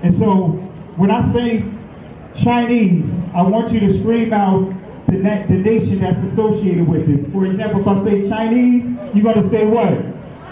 And so when I say Chinese, I want you to scream out the nation that's associated with this. For example, if I say Chinese, you're going to say what?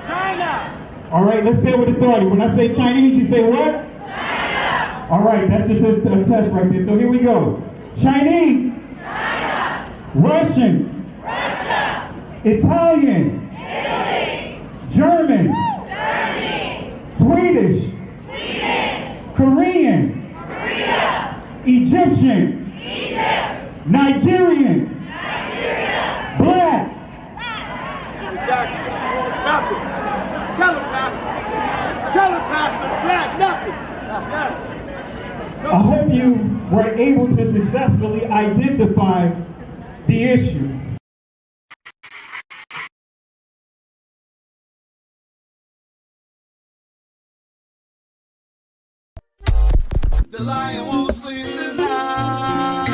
China! All right, let's say it with authority. When I say Chinese, you say what? China! All right, that's just a test right there. So here we go. Chinese. China! Russian. Russia! Italian. Italy! German. Germany! Swedish. Sweden! Korean. Korea! Egyptian. Egypt! Nigerian. Nigeria! Black. Exactly. Nothing. Tell him, Pastor. Tell him, Pastor. Black, nothing. Yes. I hope you were able to successfully identify the issue. The lion won't sleep tonight,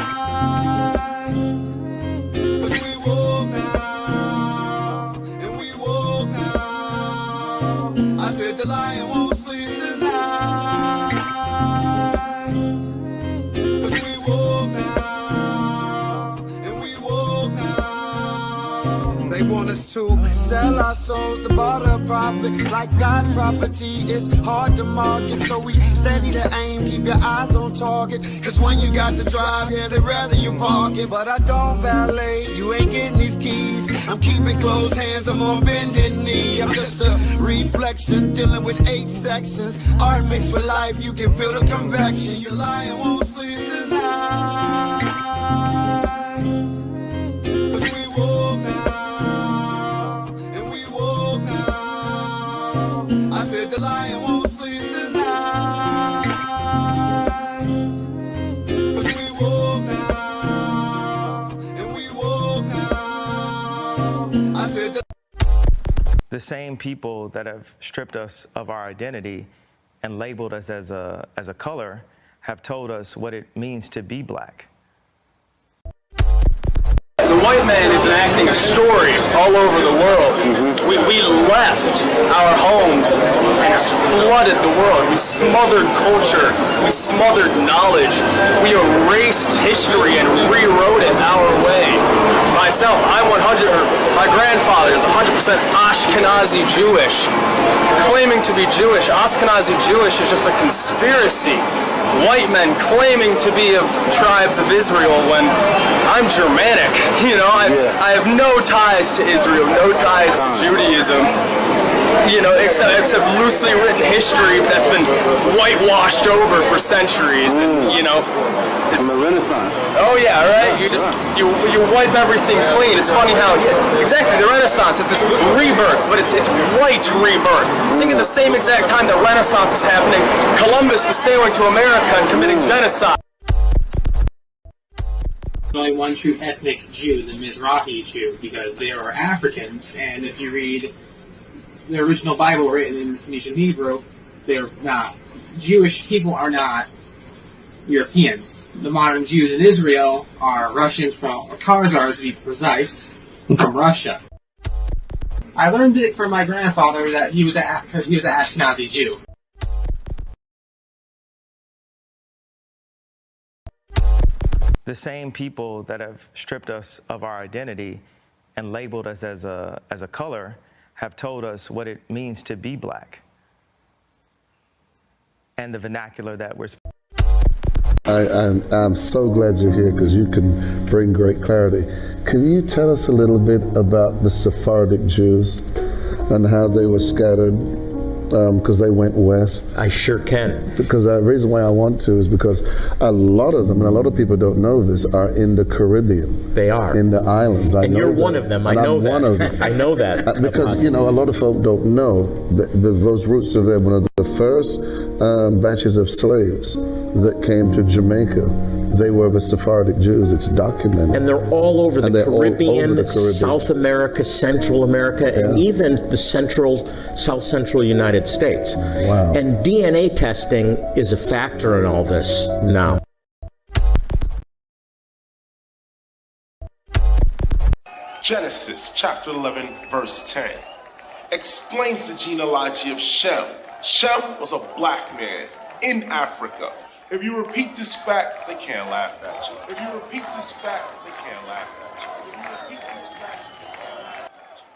'cause we woke now, and we woke now. I said the lion won't sleep tonight, 'cause we woke now, and we woke now. They want us to sell our souls to barter profit, like God's property. It's hard to market, so we steady to aim, keep your eyes on target. 'Cause when you got to drive, yeah, they'd rather you park it. But I don't valet, you ain't getting these keys. I'm keeping closed hands, I'm on bended knee. I'm just a reflection, dealing with 8 sections. Art mixed with life, you can feel the convection. Your lion won't sleep tonight, 'cause we woke now, and we woke now. I said the lion won't sleep tonight, 'cause we woke now, and we woke now. I said The same people that have stripped us of our identity and labeled us as a color have told us what it means to be black. The white man is enacting a story all over the world. We left our homes and flooded the world. We smothered culture. We smothered knowledge. We erased history and rewrote it our way. Myself, my grandfather is 100% Ashkenazi Jewish. Claiming to be Jewish, Ashkenazi Jewish is just a conspiracy. White men claiming to be of tribes of Israel when I'm Germanic. You know, I have no ties to Israel, no ties to Judaism. You know, except loosely written history that's been whitewashed over for centuries. And, you know, from the Renaissance. Oh yeah, right. You wipe everything clean. It's funny how exactly the Renaissance. It's this rebirth, but it's white rebirth. I think at the same exact time the Renaissance is happening, Columbus is sailing to America and committing genocide. There's only one true ethnic Jew, the Mizrahi Jew, because they are Africans, and if you read the original Bible written in Phoenician Hebrew, they're not. Jewish people are not Europeans. The modern Jews in Israel are Russians or Khazars to be precise, from Russia. I learned it from my grandfather that he was because he was an Ashkenazi Jew. The same people that have stripped us of our identity and labeled us as a color have told us what it means to be black and the vernacular that we're speaking. I'm so glad you're here because you can bring great clarity. Can you tell us a little bit about the Sephardic Jews and how they were scattered because they went west? I sure can. Because the reason why I want to is because a lot of them, and a lot of people don't know this, are in the Caribbean. They are. In the islands. And you're one of them. I know that. I'm one of them. I know that. Because, you know, a lot of folk don't know that those roots are there. One of the first batches of slaves that came to Jamaica, they were the Sephardic Jews. It's documented. And they're all over the Caribbean, South America, Central America, and even the South Central United States. Wow. And DNA testing is a factor in all this now. Genesis chapter 11 verse 10 explains the genealogy of Shem. Shem was a black man in Africa. If you repeat this fact, they can't laugh at you. If you repeat this fact, they can't laugh at you. If you repeat this fact, they can't laugh at you.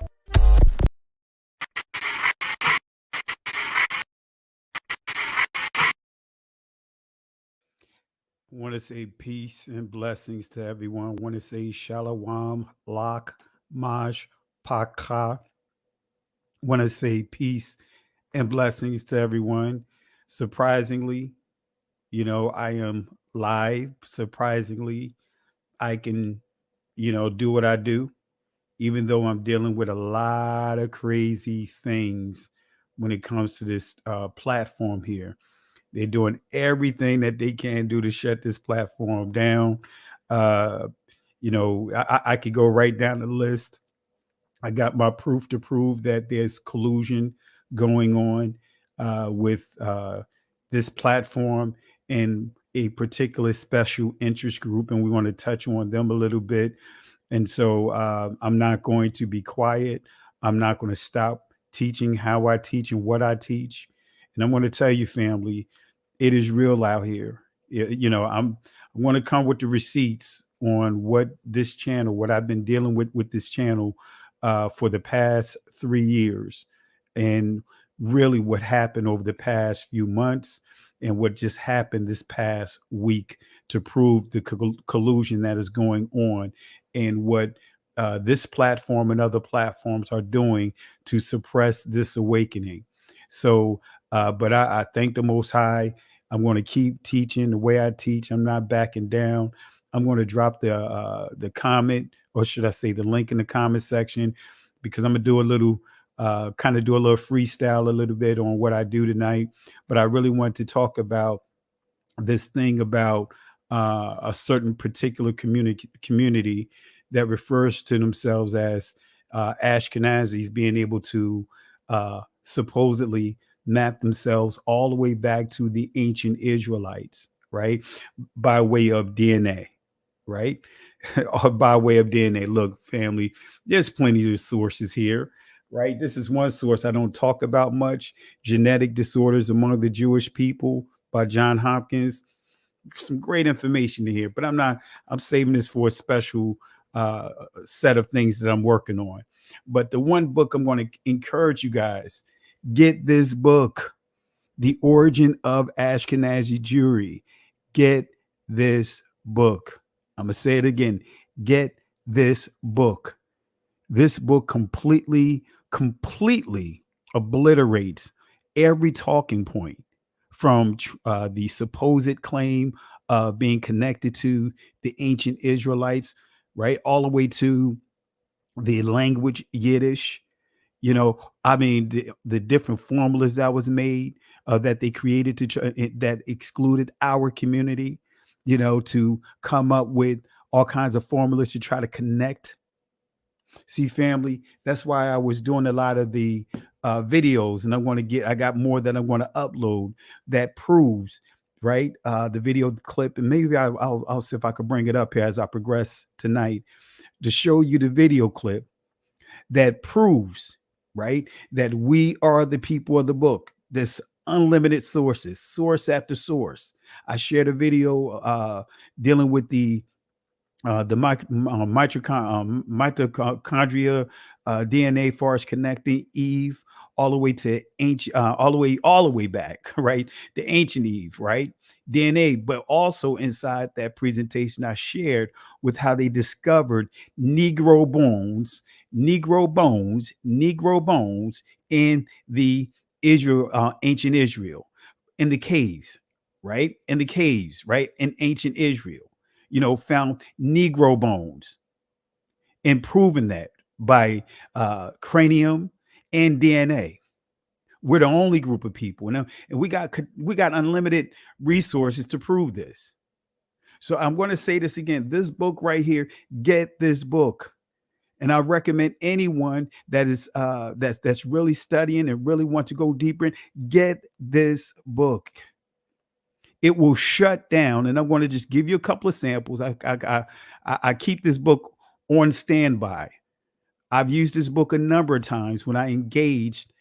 I want to say peace and blessings to everyone. I want to say shalom, lak, maj, paka. I want to say peace and blessings to everyone. Surprisingly, I am live. Surprisingly, I can, do what I do, even though I'm dealing with a lot of crazy things when it comes to this platform here. They're doing everything that they can do to shut this platform down. I could go right down the list. I got my proof to prove that there's collusion going on with this platform and a particular special interest group, and we want to touch on them a little bit. And so I'm not going to be quiet. I'm not going to stop teaching how I teach and what I teach. And I'm going to tell you, family, it is real out here. I want to come with the receipts on what this channel, what I've been dealing with this channel for the past 3 years, and really what happened over the past few months and what just happened this past week to prove the collusion that is going on and what this platform and other platforms are doing to suppress this awakening. So, but I thank the Most High. I'm going to keep teaching the way I teach. I'm not backing down. I'm going to drop the comment, or should I say the link in the comment section, because I'm going to do a little do a little freestyle a little bit on what I do tonight. But I really want to talk about this thing about a certain particular community that refers to themselves as Ashkenazis being able to supposedly map themselves all the way back to the ancient Israelites, right? By way of DNA, right? Or by way of DNA. Look, family, there's plenty of sources here, right? This is one source I don't talk about much. Genetic Disorders Among the Jewish People by John Hopkins. Some great information here, but I'm saving this for a special set of things that I'm working on. But the one book I'm going to encourage you guys, get this book, The Origin of Ashkenazi Jewry. Get this book. I'm going to say it again. Get this book. This book completely obliterates every talking point from the supposed claim of being connected to the ancient Israelites, right? All the way to the language Yiddish. The different formulas that was made that they created that excluded our community, to come up with all kinds of formulas to try to connect. See, family, that's why I was doing a lot of the videos, and I got more that I'm going to upload that proves, right? The video clip, and maybe I'll see if I could bring it up here as I progress tonight to show you the video clip that proves, right, that we are the people of the book. This unlimited sources, source after source. I shared a video dealing with the mitochondria DNA far as connecting Eve all the way to ancient, all the way back, right? The ancient Eve, right? DNA, but also inside that presentation I shared with how they discovered Negro bones in the ancient Israel, in the caves, right? In ancient Israel. Found Negro bones, and proven that by cranium and DNA. We're the only group of people, and we got unlimited resources to prove this. So I'm going to say this again: this book right here, get this book, and I recommend anyone that is that's really studying and really want to go deeper in, get this book. It will shut down, and I'm going to just give you a couple of samples. I keep this book on standby. I've used this book a number of times when I engaged,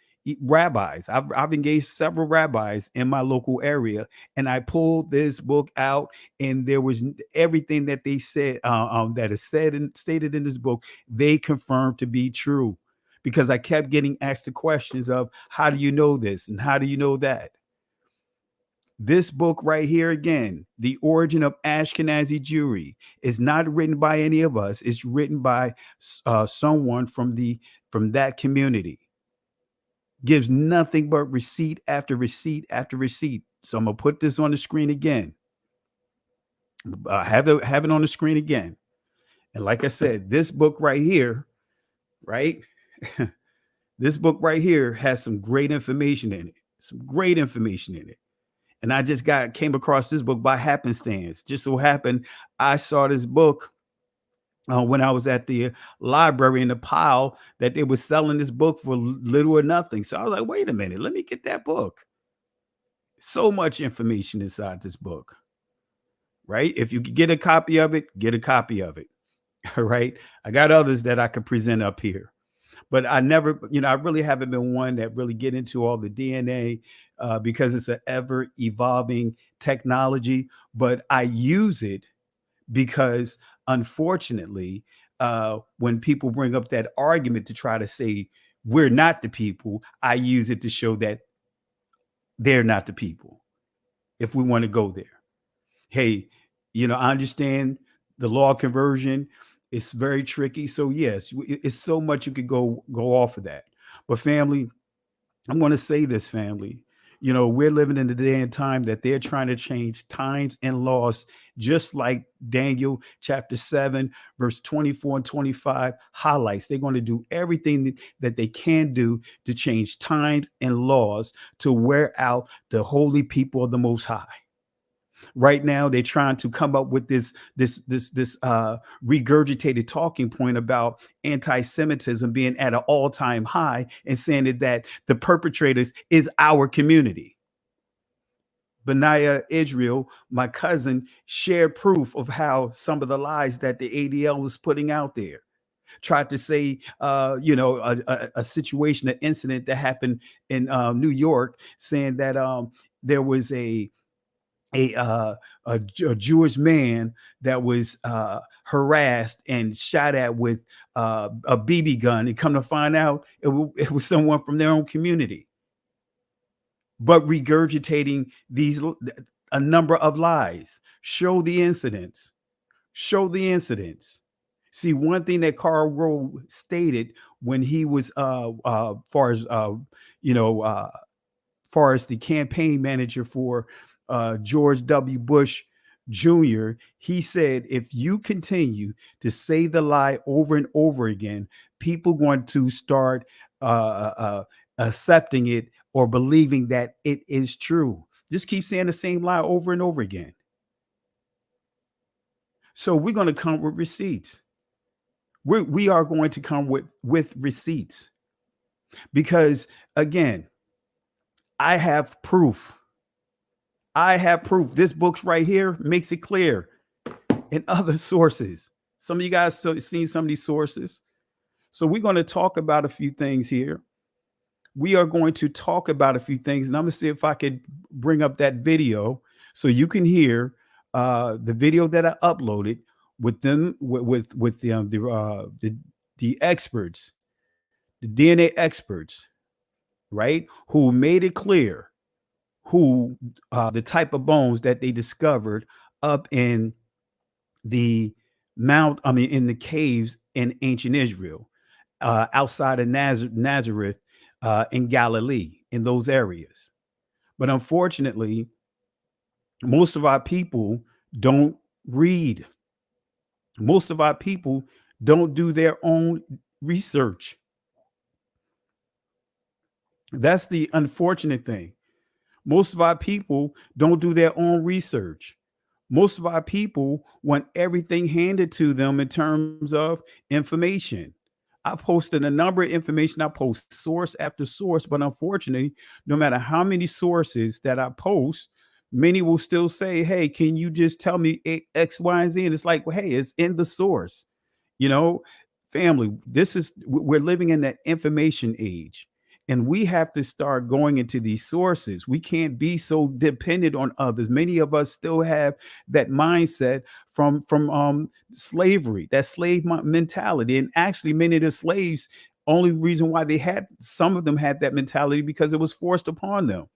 rabbis. I've engaged several rabbis in my local area, and I pulled this book out, and there was everything that they said that is said and stated in this book. They confirmed to be true, because I kept getting asked the questions of, how do you know this and how do you know that? This book right here, again, The Origin of Ashkenazi Jewry, is not written by any of us. It's written by someone from that community. Gives nothing but receipt after receipt after receipt. So I'm gonna put this on the screen again. Have it on the screen again. And like I said, this book right here, right? This book right here has some great information in it. Some great information in it. And I just came across this book by happenstance. Just so happened I saw this book when I was at the library in the pile that they were selling this book for little or nothing. So I was like, wait a minute, let me get that book. So much information inside this book, right? If you could get a copy of it, get a copy of it. All right. I got others that I could present up here. But I never, I really haven't been one that really get into all the DNA because it's an ever evolving technology. But I use it because, unfortunately, when people bring up that argument to try to say we're not the people, I use it to show that they're not the people. If we want to go there, hey, I understand the law of conversion. It's very tricky. So yes, it's so much you could go off of that. But family, I'm going to say this, family. We're living in the day and time that they're trying to change times and laws, just like Daniel chapter 7, verse 24 and 25 highlights. They're going to do everything that they can do to change times and laws to wear out the holy people of the Most High. Right now, they're trying to come up with this regurgitated talking point about anti-Semitism being at an all-time high and saying that the perpetrators is our community. Benaiah Israel, my cousin, shared proof of how some of the lies that the ADL was putting out there. Tried to say, a situation, an incident that happened in New York, saying that there was a Jewish man that was harassed and shot at with a BB gun, and come to find out it was someone from their own community. But regurgitating a number of lies. Show the incidents. See, one thing that Karl Rove stated when he was far as the campaign manager for George W. Bush Jr., he said, if you continue to say the lie over and over again, people going to start accepting it or believing that it is true. Just keep saying the same lie over and over again. So we're going to come with receipts. We are going to come with receipts, because again, I have proof. This book's right here makes it clear. And other sources. Some of you guys seen some of these sources. So we're going to talk about a few things here. We are going to talk about a few things, and I'm going to see if I could bring up that video so you can hear the video that I uploaded with them, with the experts, the DNA experts, right? Who made it clear who the type of bones that they discovered up in the in the caves in ancient Israel, outside of Nazareth, in Galilee, in those areas. But unfortunately, most of our people don't read. Most of our people don't do their own research. That's the unfortunate thing. Most of our people don't do their own research. Most of our people want everything handed to them in terms of information. I posted a number of information. I post source after source, but unfortunately, no matter how many sources that I post, many will still say, hey, can you just tell me X, Y, and Z? And it's like, well, hey, it's in the source. Family, we're living in that information age. And we have to start going into these sources. We can't be so dependent on others. Many of us still have that mindset from slavery, that slave mentality. And actually, many of the slaves, only reason why some of them had that mentality because it was forced upon them.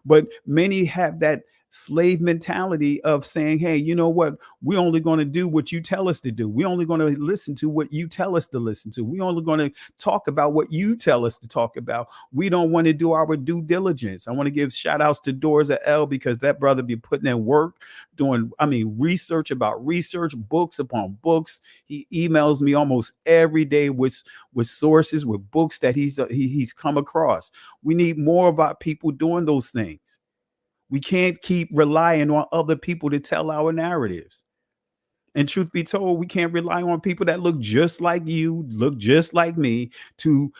But many have that slave mentality of saying, hey, you know what? We're only going to do what you tell us to do. We're only going to listen to what you tell us to listen to. We're only going to talk about what you tell us to talk about. We don't want to do our due diligence. I want to give shout outs to Doors of L, because that brother be putting in work, doing, research about research, books upon books. He emails me almost every day with sources, with books that he's come across. We need more of our people doing those things. We can't keep relying on other people to tell our narratives. And truth be told, we can't rely on people that look just like you, look just like me, to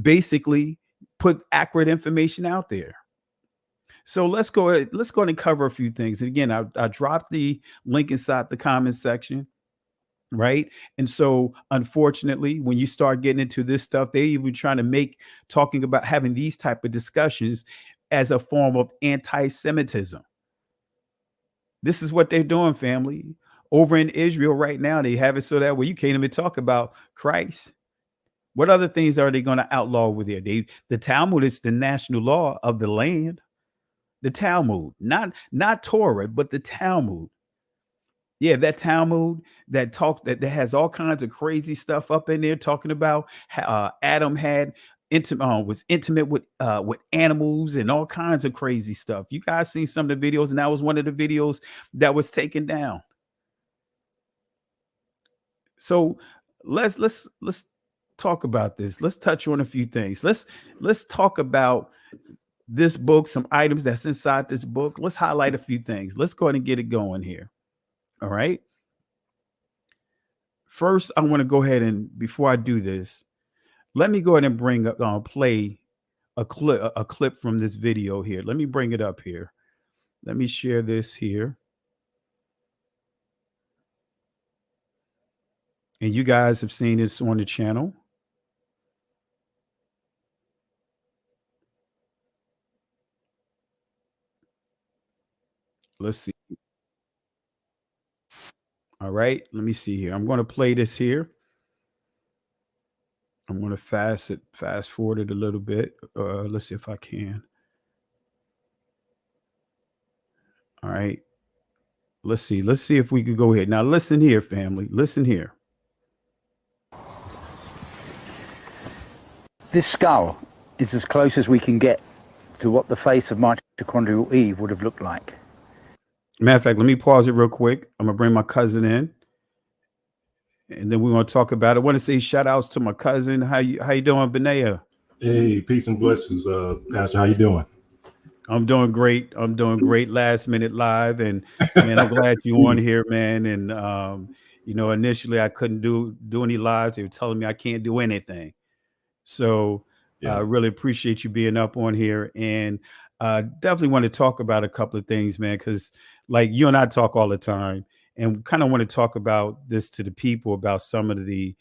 basically put accurate information out there. So let's go and cover a few things. And again, I dropped the link inside the comment section. Right. And so, unfortunately, when you start getting into this stuff, they even trying to talking about having these type of discussions as a form of anti-Semitism. This is what they're doing, family. Over in Israel right now, they have it so that way you can't even talk about Christ. What other things are they going to outlaw over there? The Talmud is the national law of the land. The Talmud, not Torah, but the Talmud. Yeah, that Talmud that has all kinds of crazy stuff up in there, talking about how Adam was intimate with animals and all kinds of crazy stuff. You guys seen some of the videos, and that was one of the videos that was taken down. So let's talk about this. Let's touch on a few things. Let's talk about this book, some items that's inside this book. Let's highlight a few things. Let's go ahead and get it going here. All right. First, I want to go ahead and, before I do this, let me go ahead and play a clip from this video here. Let me bring it up here. Let me share this here. And you guys have seen this on the channel. Let's see. All right, let me see here. I'm going to play this here. I'm going to fast forward it a little bit. Let's see if I can. All right. Let's see if we could go ahead. Now, listen here, family. Listen here. This skull is as close as we can get to what the face of mitochondrial Eve would have looked like. Matter of fact, let me pause it real quick. I'm going to bring my cousin in, and then we're going to talk about it. I want to say shout outs to my cousin. How you doing, Benaya? Hey, peace and blessings, Pastor. How you doing? I'm doing great. Last minute live, and man, I'm glad you on here, man. And initially I couldn't do any lives. They were telling me I can't do anything. So I really appreciate you being up on here, and definitely want to talk about a couple of things, man, because like you and I talk all the time, and kind of want to talk about this to the people about some of the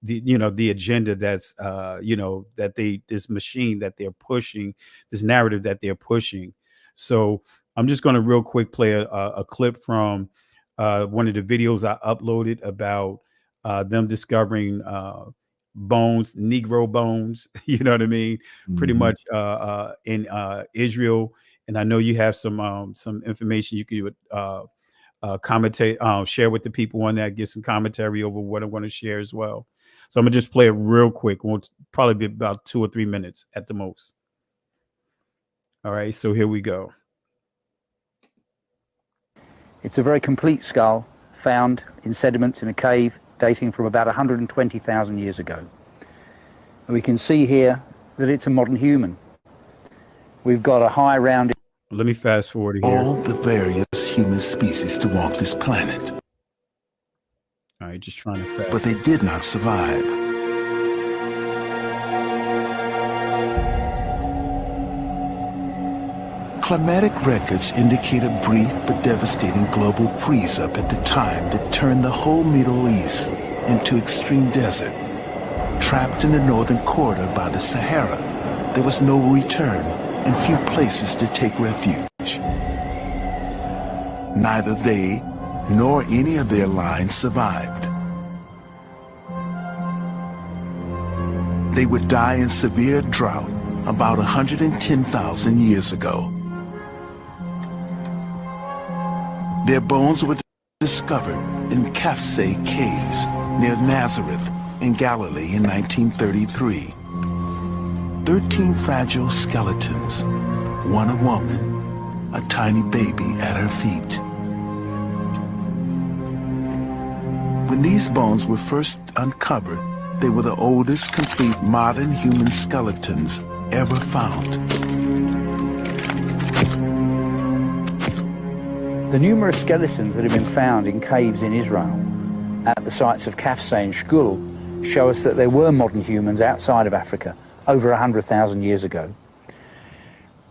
agenda that's this machine that they're pushing, this narrative that they're pushing. So I'm just going to real quick play a clip from one of the videos I uploaded about them discovering bones, Negro bones, you know what I mean? Mm-hmm. Pretty much in Israel. And I know you have some information you could commentate, share with the people on that, get some commentary over what I want to share as well. So I'm gonna just play it real quick. It won't probably be about 2 or 3 minutes at the most. All right, so here we go. It's a very complete skull found in sediments in a cave dating from about 120,000 years ago. And we can see here that it's a modern human. We've got a high rounded... Let me fast forward here. All the various human species to walk this planet. All right, just trying to fast. But they did not survive. Climatic records indicate a brief but devastating global freeze-up at the time that turned the whole Middle East into extreme desert. Trapped in the northern quarter by the Sahara, there was no return and few places to take refuge. Neither they nor any of their line survived. They would die in severe drought about 110,000 years ago. Their bones were discovered in Kafse caves near Nazareth in Galilee in 1933. 13 fragile skeletons, one a woman, a tiny baby at her feet. When these bones were first uncovered, they were the oldest complete modern human skeletons ever found. The numerous skeletons that have been found in caves in Israel at the sites of Kafse and Shkul show us that there were modern humans outside of Africa over 100,000 years ago.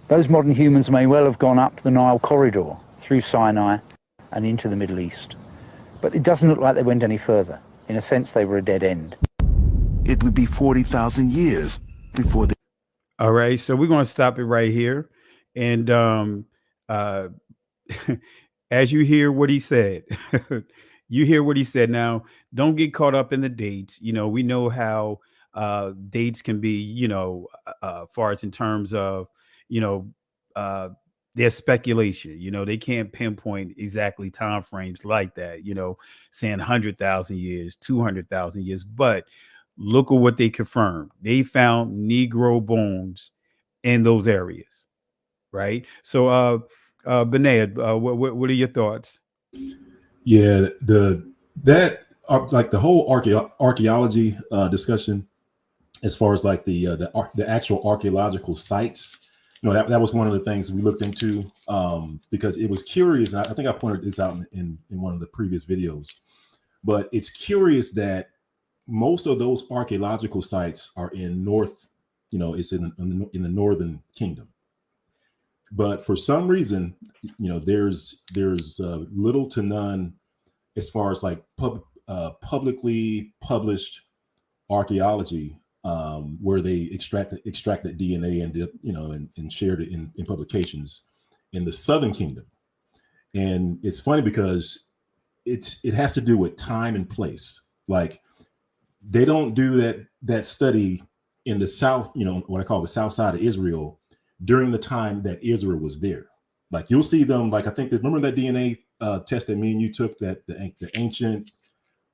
Those modern humans may well have gone up the Nile corridor through Sinai and into the Middle East. But it doesn't look like they went any further. In a sense, they were a dead end. It would be 40,000 years before they... All right, so we're going to stop it right here. And as you hear what he said, you hear what he said. Now, don't get caught up in the dates. You know, we know how dates can be, you know, far as in terms of, you know, their speculation. You know, they can't pinpoint exactly time frames like that, you know, saying 100,000 years, 200,000 years. But look at what they confirmed. They found Negro bones in those areas, right? So, Bened, what are your thoughts? Yeah, like the whole archaeology discussion, as far as like the actual archaeological sites, you know, that was one of the things we looked into because it was curious. And I think I pointed this out in one of the previous videos, but it's curious that most of those archaeological sites are in it's in the northern kingdom. But for some reason, you know, there's little to none as far as like publicly published archaeology where they extracted DNA and and shared it in publications in the southern kingdom. And it's funny because it has to do with time and place. Like they don't do that study in the south, you know, what I call the south side of Israel, during the time that Israel was there. Like you'll see them, like I think remember that DNA test that me and you took, that the ancient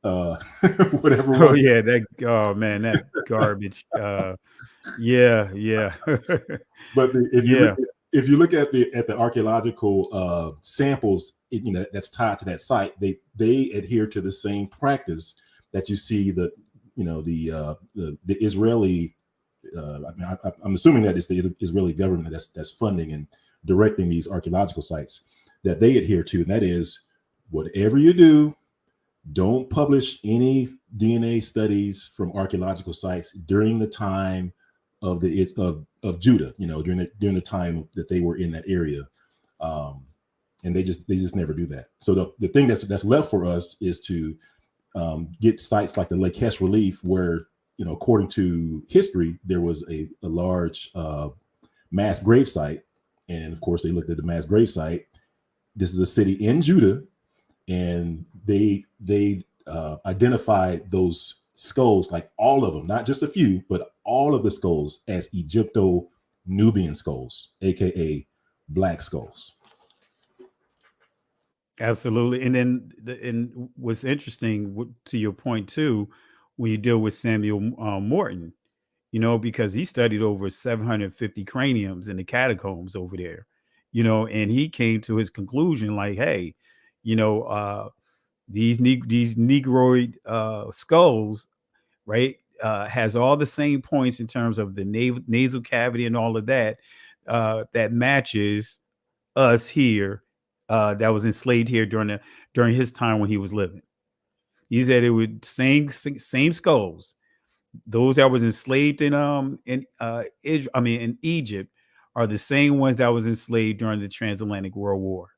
whatever. Oh yeah, that garbage. Yeah. But if you look at the archaeological samples, that's tied to that site, they adhere to the same practice that you see the Israeli. I'm assuming that it's the Israeli government that's funding and directing these archaeological sites that they adhere to, and that is, whatever you do, don't publish any DNA studies from archaeological sites during the time of Judah, you know, during the time that they were in that area, and they just never do that. So the thing that's left for us is to get sites like the Lakesh relief, where, you know, according to history, there was a large mass grave site. And of course, they looked at the mass grave site. This is a city in Judah, and they identified those skulls, like all of them, not just a few, but all of the skulls, as Egypto-Nubian skulls, aka black skulls. Absolutely. And what's interesting, to your point too, when you deal with Samuel Morton, you know, because he studied over 750 craniums in the catacombs over there, you know, and he came to his conclusion like, hey, you know, these Negroid skulls, right, has all the same points in terms of the nasal cavity and all of that, that matches us here, that was enslaved here during his time when he was living. He said it was same skulls. Those that was enslaved in Egypt are the same ones that was enslaved during the Transatlantic World War.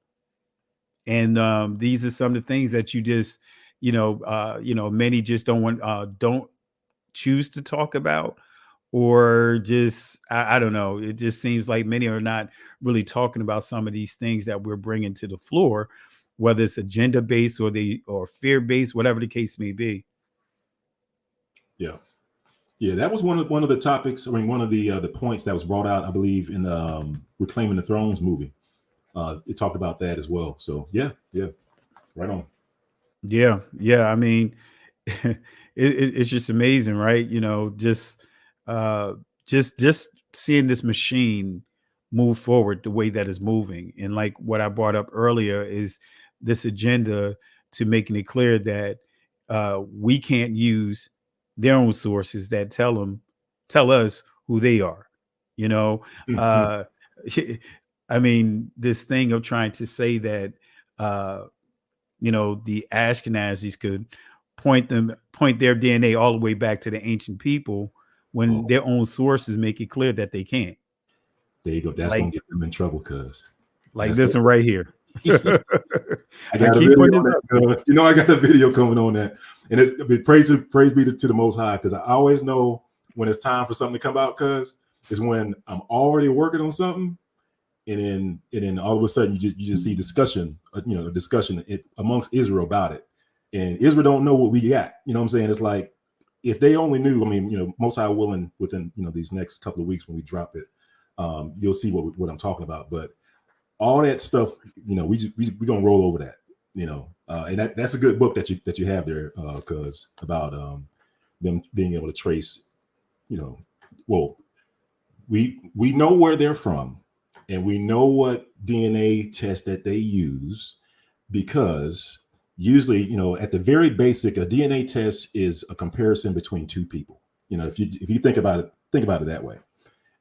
And these are some of the things that you just, many just don't choose to talk about, or just I don't know. It just seems like many are not really talking about some of these things that we're bringing to the floor, whether it's agenda based or fear based, whatever the case may be. Yeah. Yeah, that was one of the topics. I mean, one of the points that was brought out, I believe, in the Reclaiming the Thrones movie. It talked about that as well. So yeah, right on. Yeah. I mean, it's just amazing, right? You know, just seeing this machine move forward the way that it's moving, and like what I brought up earlier is this agenda to making it clear that we can't use their own sources that tell us who they are. You know, I mean, this thing of trying to say that the Ashkenazis could point their DNA all the way back to the ancient people when their own sources make it clear that they can't. There you go. That's gonna get them in trouble, cuz. Like this one right here. I got a video on that, cuz. I got a video coming on that, and praise be to the Most High, because I always know when it's time for something to come out, cuz is when I'm already working on something. And then all of a sudden you just see discussion amongst Israel about it, and Israel don't know what we got. You know what I'm saying? It's like if they only knew. I mean, Most High willing, within these next couple of weeks when we drop it, you'll see what I'm talking about. But all that stuff, we gonna roll over that, and that's a good book that you have there, cause about them being able to trace, well, we know where they're from. And we know what DNA test that they use, because usually, at the very basic, a DNA test is a comparison between two people. If you think about it that way.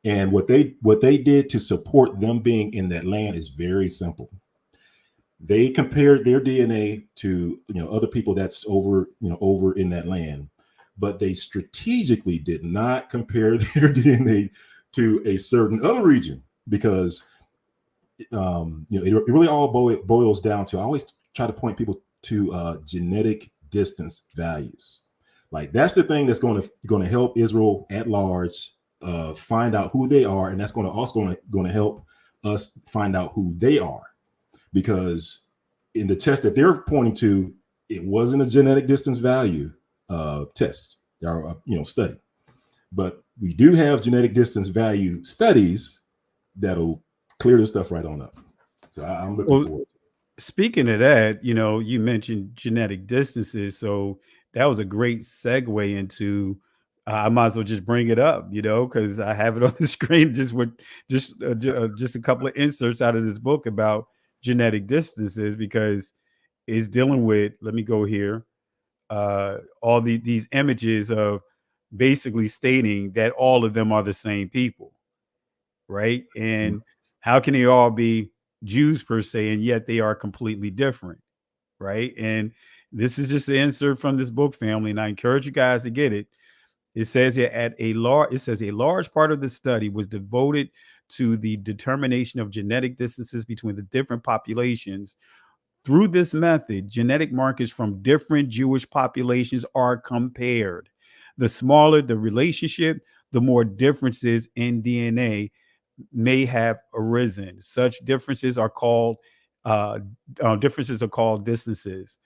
And what they did to support them being in that land is very simple. They compared their DNA to other people that's over in that land, but they strategically did not compare their DNA to a certain other region. Because it really all boils down to, I always try to point people to genetic distance values. Like that's the thing that's going to help Israel at large find out who they are, and that's going to help us find out who they are. Because in the test that they're pointing to, it wasn't a genetic distance value test or study, but we do have genetic distance value studies that'll clear this stuff right on up. So I'm looking forward. Speaking of that, you mentioned genetic distances, so that was a great segue into. I might as well just bring it up, because I have it on the screen just with just a couple of inserts out of this book about genetic distances, because it's dealing with. Let me go here. All these images of basically stating that all of them are the same people. Right. And how can they all be Jews per se, and yet they are completely different? Right. And this is just an insert from this book, family, and I encourage you guys to get it. It says here a large part of the study was devoted to the determination of genetic distances between the different populations. Through this method, genetic markers from different Jewish populations are compared. The smaller the relationship, the more differences in DNA may have arisen. Such differences are called distances.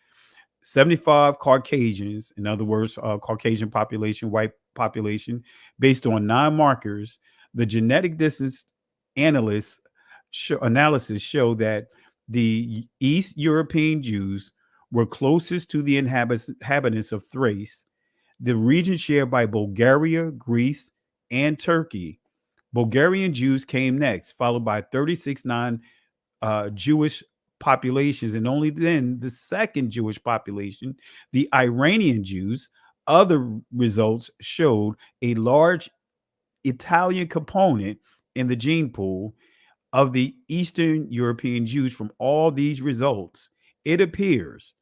75 Caucasians, in other words, Caucasian population, white population, based on 9 markers. The genetic distance analysis show that the East European Jews were closest to the inhabitants of Thrace, the region shared by Bulgaria, Greece, and Turkey. Bulgarian Jews came next, followed by 36 non-Jewish populations, and only then the second Jewish population, the Iranian Jews. Other results showed a large Italian component in the gene pool of the Eastern European Jews. From all these results, it appears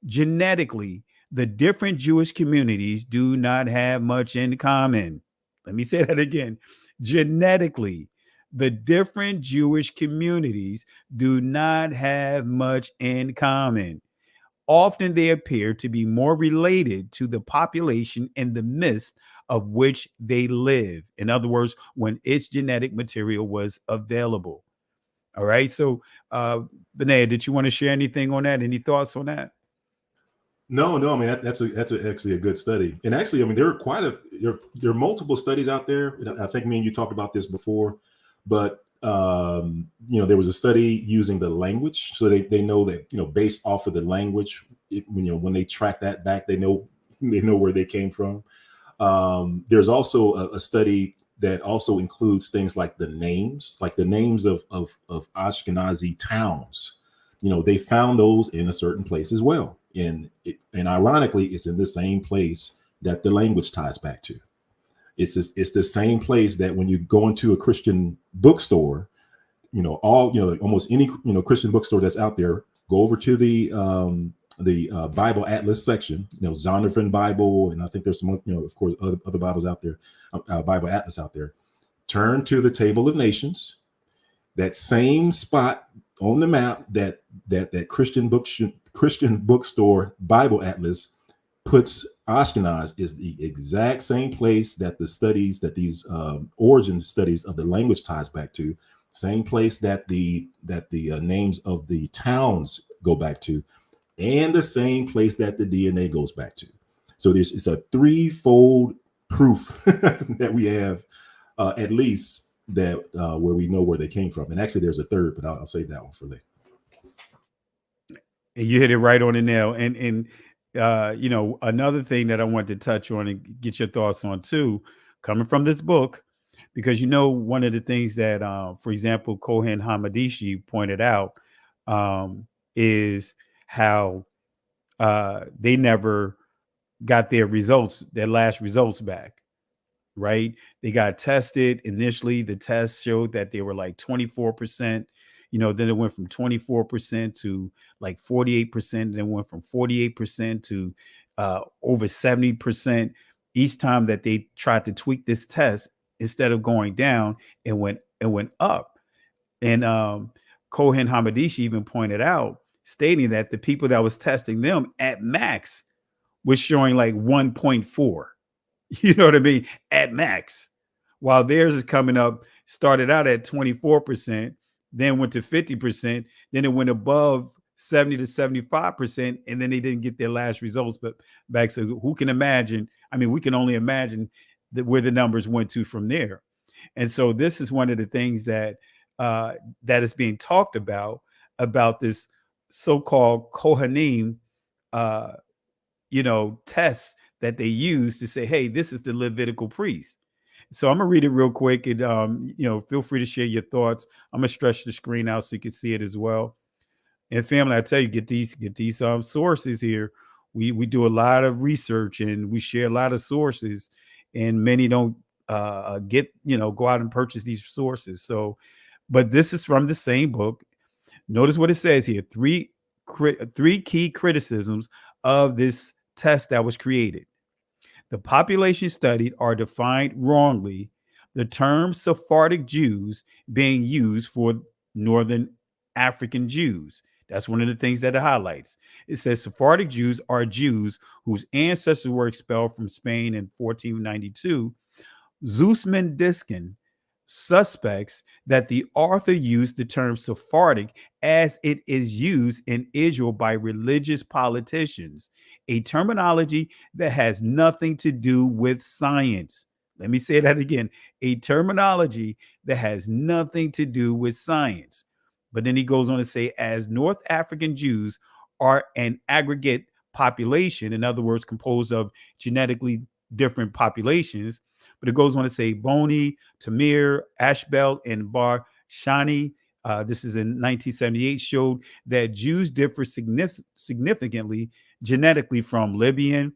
genetically the different Jewish communities do not have much in common. Let me say that again. Genetically, the different Jewish communities do not have much in common. Often they appear to be more related to the population in the midst of which they live. In other words, when its genetic material was available. All right. So, Benea, did you want to share anything on that? Any thoughts on that? No. I mean, that's actually a good study. And actually, I mean, there are multiple studies out there. I think me and you talked about this before, but there was a study using the language, so they know that based off of the language, when they track that back, they know where they came from. There's also a study that also includes things like the names of Ashkenazi towns. They found those in a certain place as well, and ironically, it's in the same place that the language ties back to. It's the same place that when you go into a Christian bookstore, almost any Christian bookstore that's out there, go over to the Bible Atlas section, Zondervan Bible, and I think there's some, of course, other Bibles out there, Bible Atlas out there. Turn to the Table of Nations, that same spot on the map that Christian bookstore Bible Atlas puts Ashkenaz, is the exact same place that these origin studies of the language ties back to, same place that the names of the towns go back to, and the same place that the DNA goes back to. So it's a threefold proof that we have, at least that where we know where they came from. And actually, there's a third, but I'll save that one for later. And you hit it right on the nail. And another thing that I want to touch on and get your thoughts on too, coming from this book, because one of the things that, for example, Kohen Hamadishi pointed out is how they never got their last results back. Right? They got tested initially. The test showed that they were like 24%. Then it went from 24% to like 48%. And then went from 48% to over 70%. Each time that they tried to tweak this test, instead of going down, it went up. And Kohen Hamadishi even pointed out, stating that the people that was testing them at max was showing like 1.4. You know what I mean? At max. While theirs is coming up, started out at 24%, then went to 50%, then it went above 70 to 75%, and then they didn't get their last results but back. So who can imagine? I mean, we can only imagine where the numbers went to from there. And so this is one of the things that that is being talked about this so-called Kohanim, tests that they use to say, hey, this is the Levitical priest. So I'm gonna read it real quick, and feel free to share your thoughts. I'm gonna stretch the screen out so you can see it as well. And family, I tell you, get these sources here. We do a lot of research and we share a lot of sources, and many don't go out and purchase these sources. So, but this is from the same book. Notice what it says here: three key criticisms of this test that was created. The population studied are defined wrongly, the term Sephardic Jews being used for Northern African Jews. That's one of the things that it highlights. It says Sephardic Jews are Jews whose ancestors were expelled from Spain in 1492. Zusman Diskin suspects that the author used the term Sephardic as it is used in Israel by religious politicians, a terminology that has nothing to do with science. Let me say that again, a terminology that has nothing to do with science. But then he goes on to say, as North African Jews are an aggregate population, in other words, composed of genetically different populations. But it goes on to say Boni, Tamir, Ashbel, and Bar Shani. This is in 1978, showed that Jews differ significantly genetically from Libyan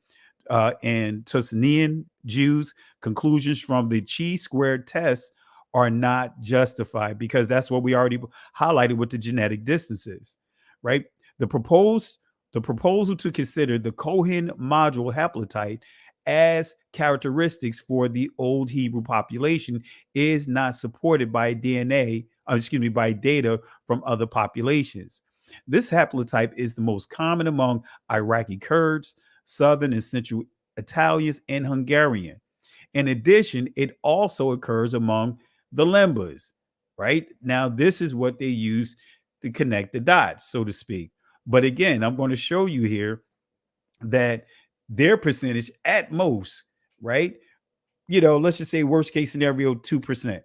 and Tuscanian Jews. Conclusions from the chi-squared test are not justified because that's what we already highlighted with the genetic distances, right? The proposal to consider the Cohen module haplotype as characteristics for the old Hebrew population is not supported by by data from other populations. This haplotype is the most common among Iraqi Kurds, Southern and Central Italians, and Hungarian. In addition, it also occurs among the Lembas, right? Now, this is what they use to connect the dots, so to speak. But again, I'm going to show you here that their percentage at most, right? Let's just say worst case scenario, 2%,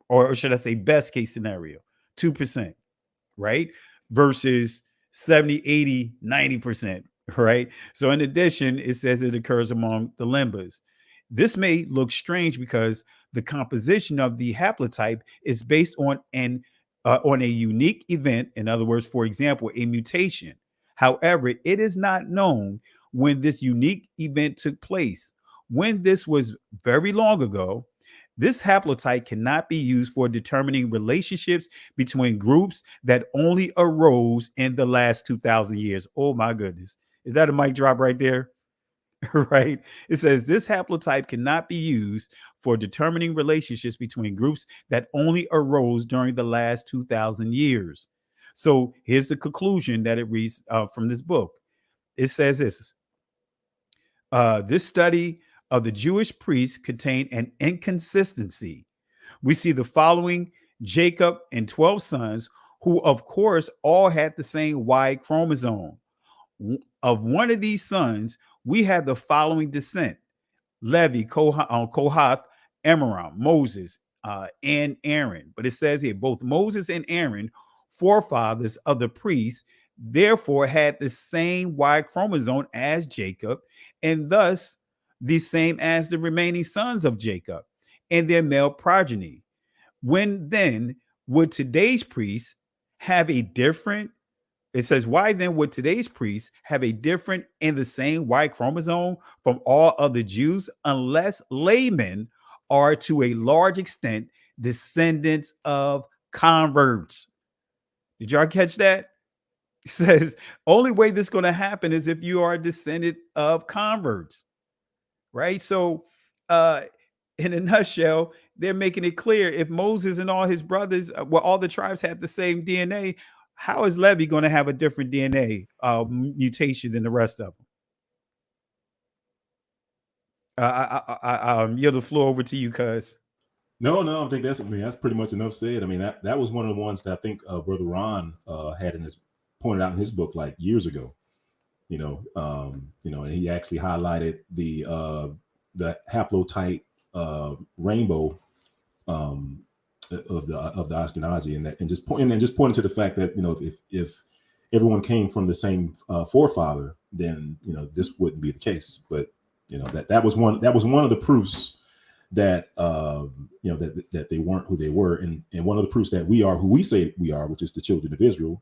or should I say best case scenario, 2%, right? Versus 70, 80, 90%, right? So in addition, it says it occurs among the Lembas. This may look strange because the composition of the haplotype is based on a unique event. In other words, for example, a mutation. However, it is not known when this unique event took place. When this was very long ago, this haplotype cannot be used for determining relationships between groups that only arose in the last 2,000 years. Oh my goodness. Is that a mic drop right there? Right? It says this haplotype cannot be used for determining relationships between groups that only arose during the last 2,000 years. So here's the conclusion that it reads from this book. It says this. This study of the Jewish priests contained an inconsistency. We see the following: Jacob and 12 sons, who of course all had the same Y chromosome. Of one of these sons, we have the following descent: Levi, Kohath, Amram, Moses, and Aaron. But it says here, both Moses and Aaron, forefathers of the priests, therefore had the same Y chromosome as Jacob, and thus the same as the remaining sons of Jacob and their male progeny. When then would today's priests have a different? It says, why then would today's priests have a different and the same Y chromosome from all other Jews, unless laymen are to a large extent descendants of converts? Did y'all catch that? It says only way this is going to happen is if you are a descendant of converts, right? So in a nutshell, they're making it clear, if Moses and all his brothers, all the tribes had the same DNA, how is Levi going to have a different DNA mutation than the rest of them? I yield the floor over to you, cuz. No, I think that's pretty much enough said. I mean, that was one of the ones that I think Brother Ron had pointed out in his book like years ago. And he actually highlighted the haplotype rainbow of the Ashkenazi, and just pointing to the fact that if everyone came from the same forefather, then this wouldn't be the case. But that was one of the proofs that that they weren't who they were, and one of the proofs that we are who we say we are, which is the children of Israel,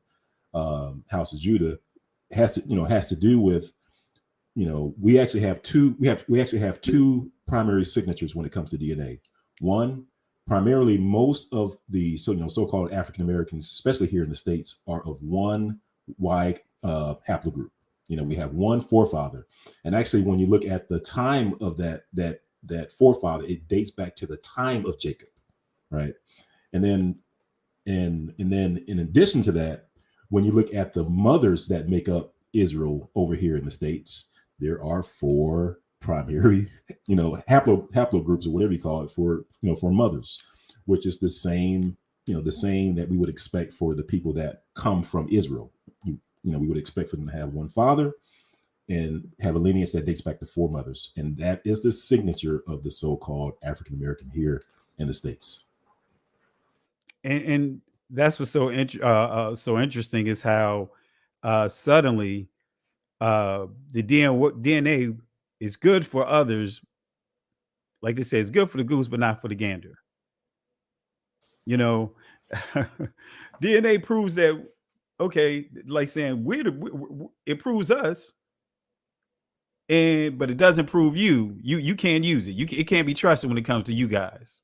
house of Judah, has to do with we actually have two primary signatures when it comes to DNA. One, primarily most of the so-called African Americans, especially here in the States, are of one Y haplogroup. We have one forefather, and actually, when you look at the time of that forefather, it dates back to the time of Jacob, right? And then in addition to that, when you look at the mothers that make up Israel over here in the States, there are four primary, haplogroups, or whatever you call it, for mothers, which is the same that we would expect for the people that come from Israel. We would expect for them to have one father and have a lineage that dates back to four mothers, and that is the signature of the so-called African American here in the States. And that's what's so interesting is how suddenly the DNA is good for others. Like they say, it's good for the goose, but not for the gander. DNA proves that, okay, like saying it proves us, but it doesn't prove you. You can't use it. It can't be trusted when it comes to you guys.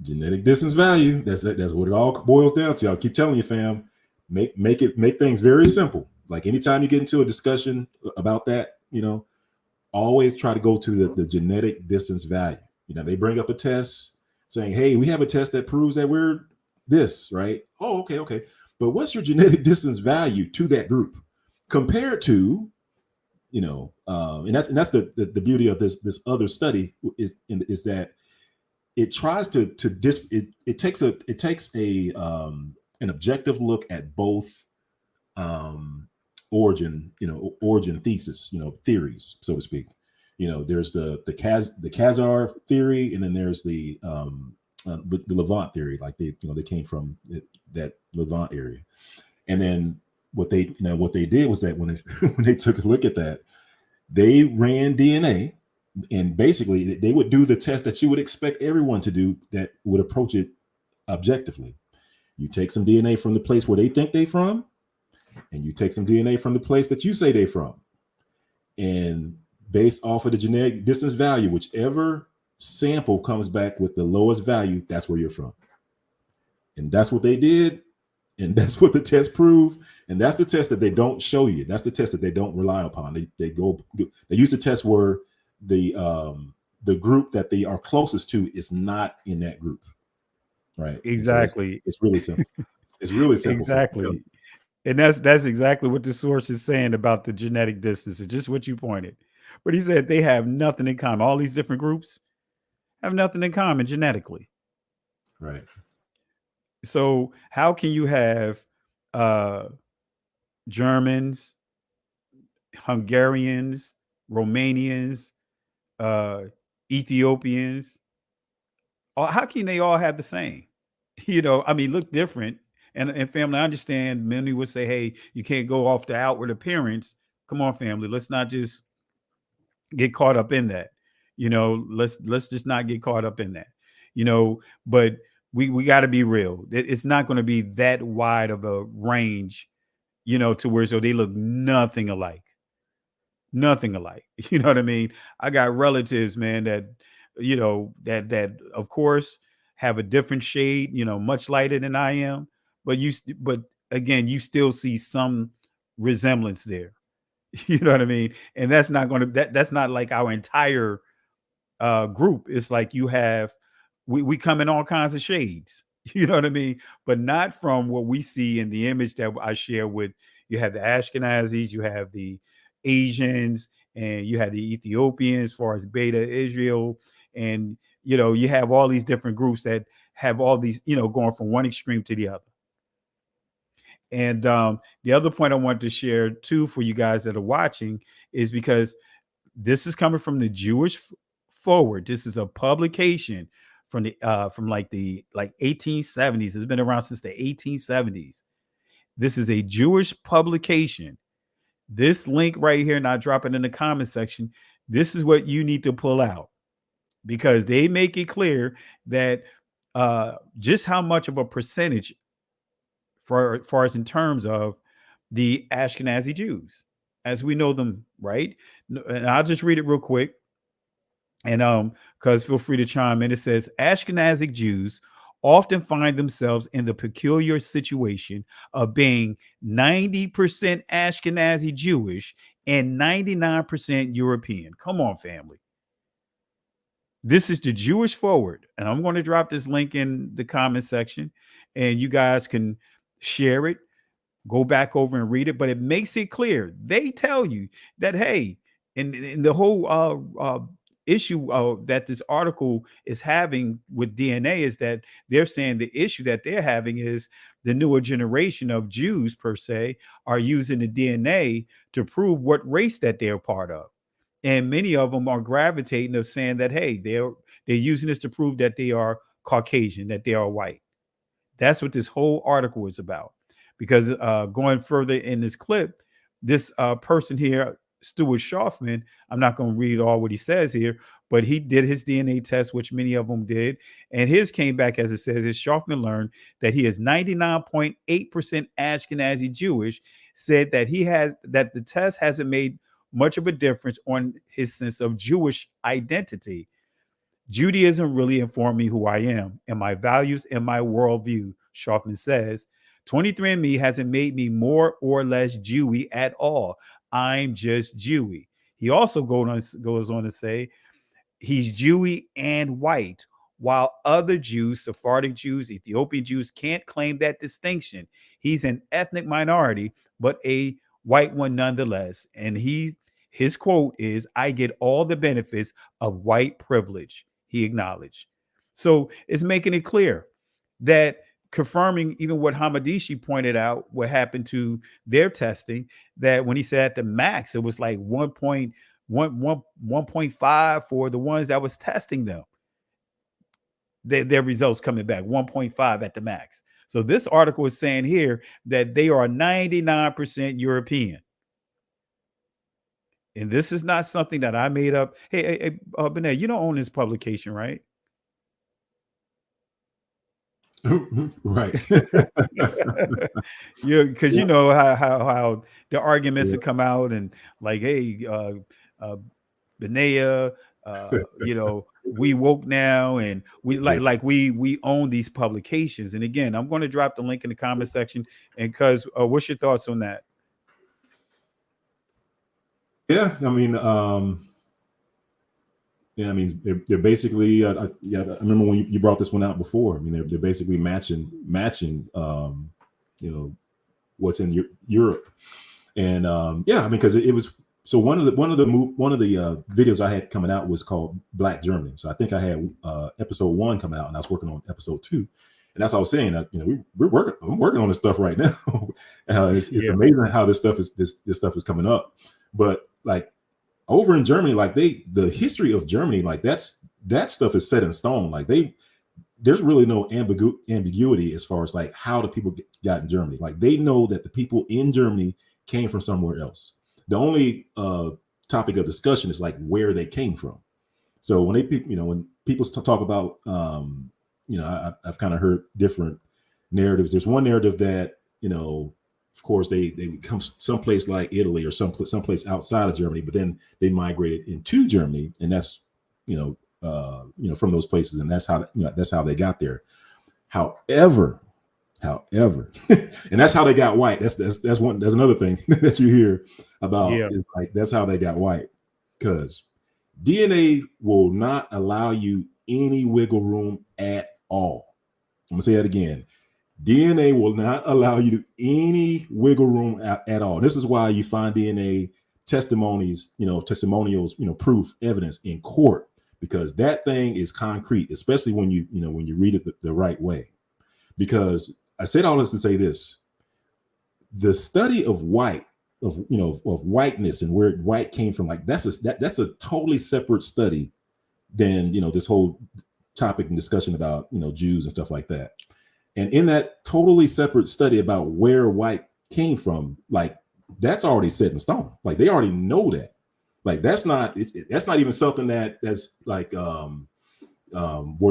Genetic distance value. That's what it all boils down to. I'll keep telling you, fam. Make things very simple. Like anytime you get into a discussion about that, always try to go to the genetic distance value. They bring up a test saying, hey, we have a test that proves that we're this, right? Oh, okay. But what's your genetic distance value to that group compared to and that's the beauty of this other study is that it tries it takes a an objective look at both origin thesis, theories, so to speak. There's the Khazar theory, and then there's the Levant theory, like they came from that Levant area. And then what they did was that when they took a look at that, they ran DNA, and basically they would do the test that you would expect everyone to do that would approach it objectively. You take some DNA from the place where they think they're from, and you take some DNA from the place that you say they're from, and based off of the genetic distance value, whichever sample comes back with the lowest value, that's where you're from. And that's what they did, and that's what the test proved, and that's the test that they don't show you. That's the test that they don't rely upon. They use the test where the group that they are closest to is not in that group, right? Exactly. So it's really simple. It's really simple. Exactly. And that's exactly what the source is saying about the genetic distance. It's just what you pointed. But he said they have nothing in common. All these different groups have nothing in common genetically. Right. So how can you have Germans, Hungarians, Romanians, Ethiopians? How can they all have the same? Look different. And family, I understand many would say, hey, you can't go off the outward appearance. Come on, family. Let's not just get caught up in that. Let's just not get caught up in that. But we got to be real. It's not going to be that wide of a range, to where so they look nothing alike. Nothing alike. You know what I mean? I got relatives, man, that that of course have a different shade, much lighter than I am. But again, you still see some resemblance there. You know what I mean? And that's not going to that's not like our entire group. It's like you have we come in all kinds of shades. You know what I mean? But not from what we see in the image that I share with you. Have the Ashkenazis, you have the Asians, and you have the Ethiopians, as far as Beta Israel, and you have all these different groups that have all these going from one extreme to the other. And the other point I wanted to share too for you guys that are watching is because this is coming from the Jewish Forward. This is a publication from the 1870s. It's been around since the 1870s. This is a Jewish publication. This link right here, and I'll drop it in the comment section. This is what you need to pull out, because they make it clear that just how much of a percentage for far as in terms of the Ashkenazi Jews as we know them, right? And I'll just read it real quick. And because feel free to chime in. It says Ashkenazi Jews often find themselves in the peculiar situation of being 90% Ashkenazi Jewish and 99% European. Come on, family. This is the Jewish Forward, and I'm going to drop this link in the comment section, and you guys can share it, go back over and read it. But it makes it clear. They tell you that, hey, in the whole issue that this article is having with DNA is that they're saying the issue that they're having is the newer generation of Jews per se are using the DNA to prove what race that they're part of. And many of them are gravitating of saying that, hey, they're using this to prove that they are Caucasian, that they are white. That's what this whole article is about. Because going further in this clip, this person here, Stuart Schaufman, I'm not going to read all what he says here, but he did his DNA test, which many of them did. And his came back, as it says, as Schaufman learned that he is 99.8% Ashkenazi Jewish, said that that the test hasn't made much of a difference on his sense of Jewish identity. Judaism really informed me who I am and my values and my worldview, Schaufman says. 23andMe hasn't made me more or less Jewy at all. I'm just Jewy. He also goes on to say he's Jewy and white, while other Jews, Sephardic Jews, Ethiopian Jews, can't claim that distinction. He's an ethnic minority, but a white one nonetheless. And he His quote is, "I get all the benefits of white privilege," he acknowledged. So it's making it clear that, confirming even what Hamadishi pointed out, what happened to their testing, that when he said at the max, it was like 1.5 for the ones that was testing them. Their results coming back 1.5 at the max. So this article is saying here that they are 99% European. And this is not something that I made up. Hey, Benet, you don't own this publication, right? Right. Yeah, because you know how the arguments have come out and like, hey, Benea, you know, we woke now, and we we own these publications. And again, I'm going to drop the link in the comment section. And cuz what's your thoughts on that? Yeah, I mean, they're basically. I remember when you brought this one out before. I mean, they're basically matching, you know, what's in Europe, and yeah, I mean, because it was so one of the videos I had coming out was called Black Germany. So I think I had episode 1 coming out, and I was working on episode 2, and that's what I was saying. That, you know, I'm working on this stuff right now. It's amazing how this stuff is coming up, but like. Over in Germany, like the history of Germany, like that stuff is set in stone. Like there's really no ambiguity as far as like how the people got in Germany. Like they know that the people in Germany came from somewhere else. The only topic of discussion is like where they came from. So when when people talk about, I've kind of heard different narratives. There's one narrative that, of course, they come someplace like Italy or someplace outside of Germany, but then they migrated into Germany, and that's from those places, and that's how they got there. However, and that's how they got white. That's another thing that you hear about. Is like that's how they got white, because DNA will not allow you any wiggle room at all. I'm gonna say that again. DNA will not allow you any wiggle room at all. This is why you find DNA testimonials, proof, evidence in court, because that thing is concrete, especially when you read it the right way. Because I said all this to say this: the study of whiteness and where white came from, like that's a totally separate study than this whole topic and discussion about Jews and stuff like that. And in that totally separate study about where white came from, like that's already set in stone. Like they already know that. Like that's not even something that's like where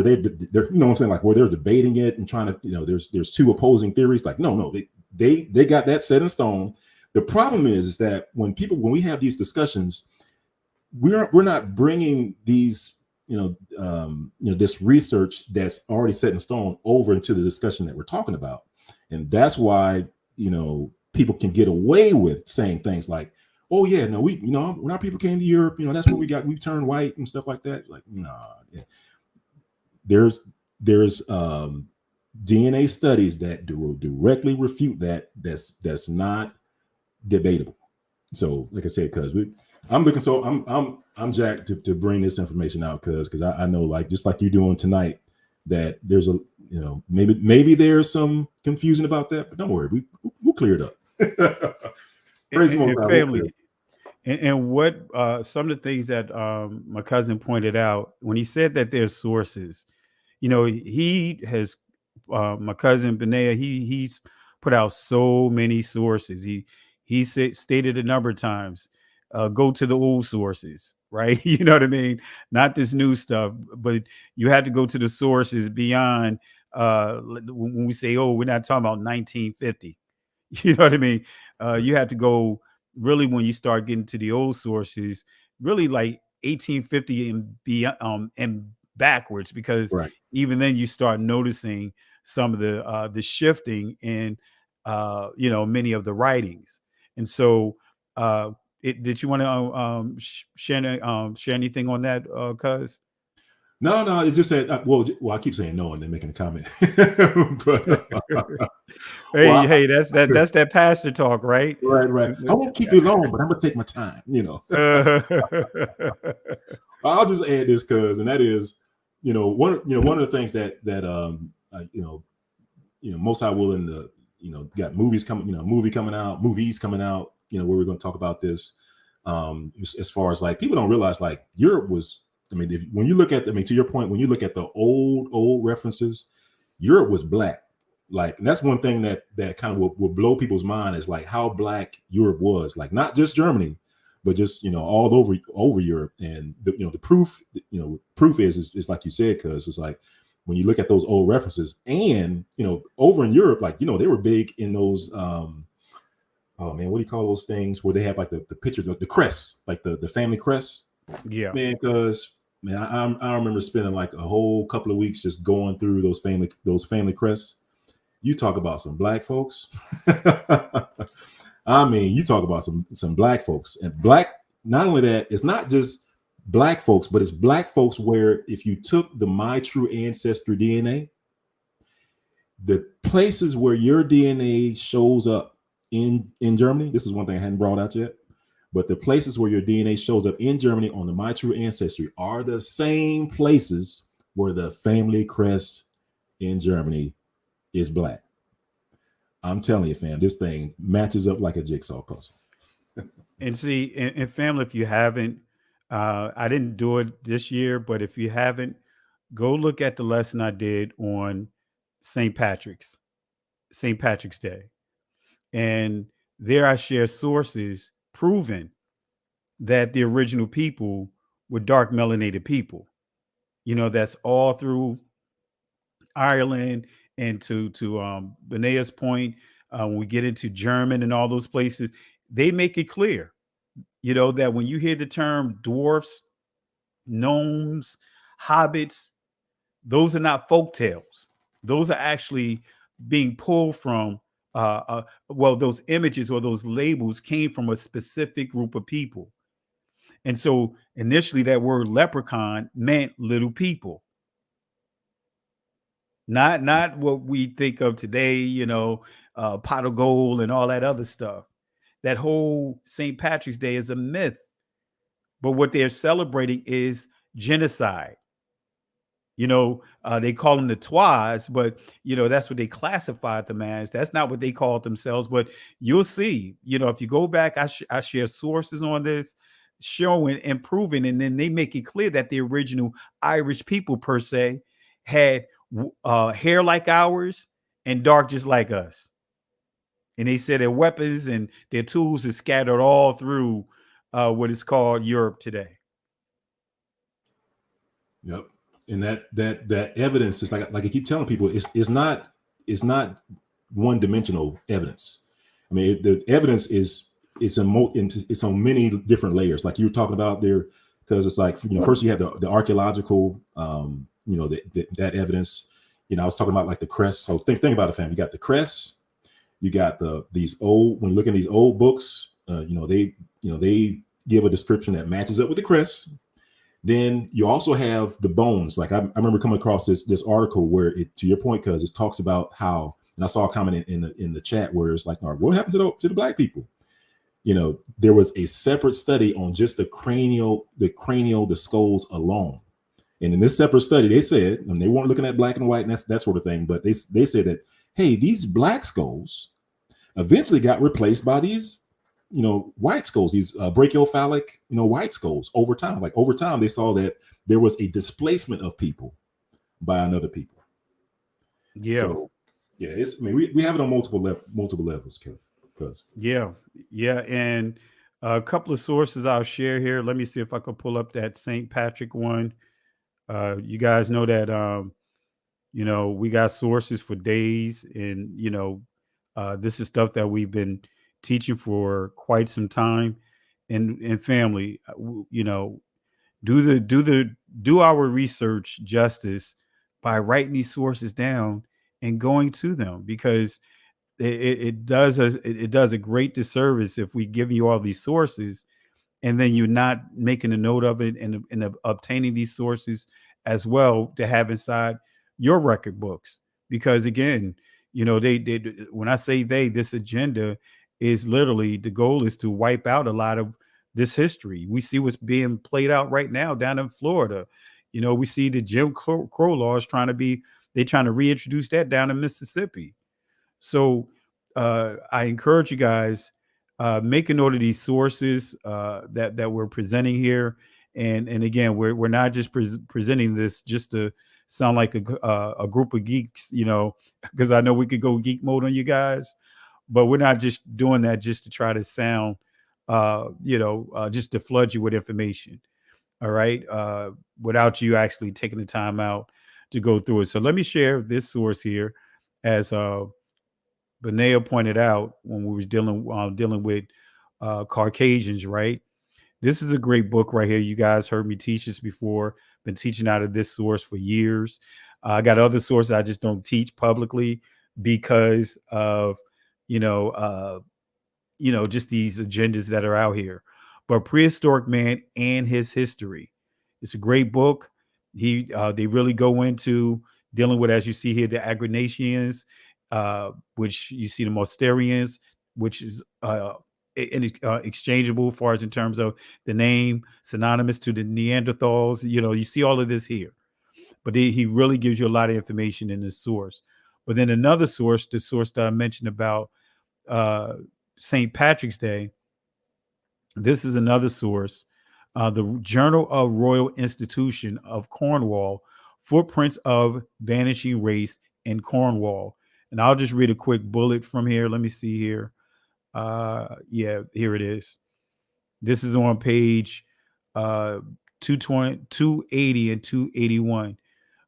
they're what I'm saying, like where they're debating it and trying to there's two opposing theories. Like no, they got that set in stone. The problem is that when we have these discussions, we're not bringing these this research that's already set in stone over into the discussion that we're talking about. And that's why, people can get away with saying things like, oh yeah, no, when our people came to Europe, that's where we turned white and stuff like that. Like, nah, yeah. There's DNA studies that will directly refute that. That's not debatable. So like I said, I'm jacked to bring this information out because I know, like just like you're doing tonight, that there's a maybe there's some confusion about that, but don't worry, we'll clear it up. Praise and family. And what some of the things that my cousin pointed out when he said that there's sources, he has my cousin Benea, he's put out so many sources. He stated a number of times, go to the old sources, right? You know what I mean? Not this new stuff, but you have to go to the sources beyond when we say, oh, we're not talking about 1950. You know what I mean? You have to go really when you start getting to the old sources, really like 1850 and backwards, because even then you start noticing some of the shifting in many of the writings. And so did you want to share anything on that, Cuz? No, it's just that. Well, I keep saying no and then making a comment. But, hey, that's that pastor talk, right? Right. I won't keep you long, but I'm gonna take my time. I'll just add this and that is, one of the things that Most High willing to, got movies coming, movies coming out, where we're going to talk about this. As far as like people don't realize, like Europe was. I mean, when you look at, to your point, when you look at the old references, Europe was black. Like, and that's one thing that kind of will blow people's mind is like how black Europe was. Like not just Germany, but just all over Europe. And the proof is like you said, because it's like when you look at those old references, and over in Europe, like they were big in those. Oh man, what do you call those things where they have like the pictures of the crest, like the family crest? Yeah, man, because. Man, I remember spending like a whole couple of weeks just going through those family crests. You talk about some black folks. I mean, you talk about some black folks, and black. Not only that, it's not just black folks, but it's black folks where if you took the My True Ancestry DNA, the places where your DNA shows up in Germany. This is one thing I hadn't brought out yet. But the places where your DNA shows up in Germany on the My True Ancestry are the same places where the family crest in Germany is black. I'm telling you, fam, this thing matches up like a jigsaw puzzle. And see, and family, if you haven't, I didn't do it this year, but if you haven't, go look at the lesson I did on St. Patrick's Day. And there I share sources proving that the original people were dark melanated people. That's all through Ireland and to Benea's point, when we get into German and all those places, they make it clear, that when you hear the term dwarfs, gnomes, hobbits, those are not folk tales. Those are actually being pulled from those images or those labels came from a specific group of people. And so initially that word leprechaun meant little people. Not what we think of today, pot of gold and all that other stuff. That whole St. Patrick's Day is a myth. But what they're celebrating is genocide. They call them the Twas, but that's what they classified them as. That's not what they called themselves. But you'll see, if you go back, I share sources on this, showing and proving, and then they make it clear that the original Irish people per se had hair like ours and dark just like us. And they said their weapons and their tools are scattered all through what is called Europe today. Yep. And that evidence is like I keep telling people, it's not one-dimensional evidence. I mean, the evidence it's on many different layers, like you were talking about there, because it's like first you have the archaeological, that evidence. I was talking about like the crest. So think about it, fam. You got the crest, you got these old. When you look at these old books, they give a description that matches up with the crest. Then you also have the bones. Like I remember coming across this article where to your point, because it talks about how, and I saw a comment in the chat where it's like, all right, what happened to the black people? There was a separate study on just the skulls alone. And in this separate study, they said, and they weren't looking at black and white and that sort of thing, but they said that, hey, these black skulls eventually got replaced by these white skulls, these brachiocephalic, white skulls over time. Like over time, they saw that there was a displacement of people by another people. Yeah. So, yeah, we have it on multiple levels, because yeah. And a couple of sources I'll share here. Let me see if I can pull up that St. Patrick one. You guys know that we got sources for days, and this is stuff that we've been teaching for quite some time, and family, do our research justice by writing these sources down and going to them, because it does a great disservice if we give you all these sources and then you're not making a note of it and obtaining these sources as well to have inside your record books. Because again, they when I say this agenda is literally, the goal is to wipe out a lot of this history. We see what's being played out right now down in Florida. We see the Jim Crow laws trying to reintroduce that down in Mississippi. So I encourage you guys, make a note of these sources that we're presenting here. And again, we're not just presenting this just to sound like a group of geeks, because I know we could go geek mode on you guys, but we're not just doing that just to try to sound, just to flood you with information. All right. Without you actually taking the time out to go through it. So let me share this source here, as Benea pointed out when we was dealing with Caucasians, right? This is a great book right here. You guys heard me teach this before. Been teaching out of this source for years. I got other sources I just don't teach publicly because of just these agendas that are out here. But Prehistoric Man and His History. It's a great book. They really go into dealing with, as you see here, the Agrinations, which you see the Mosterians, which is exchangeable as far as in terms of the name, synonymous to the Neanderthals. You see all of this here. But he really gives you a lot of information in this source. But then another source, the source that I mentioned about St. Patrick's Day, this is another source, the Journal of Royal Institution of Cornwall, Footprints of Vanishing Race in Cornwall. And I'll just read a quick bullet from here. Let me see here. Here it is. This is on page 220, 280 and 281.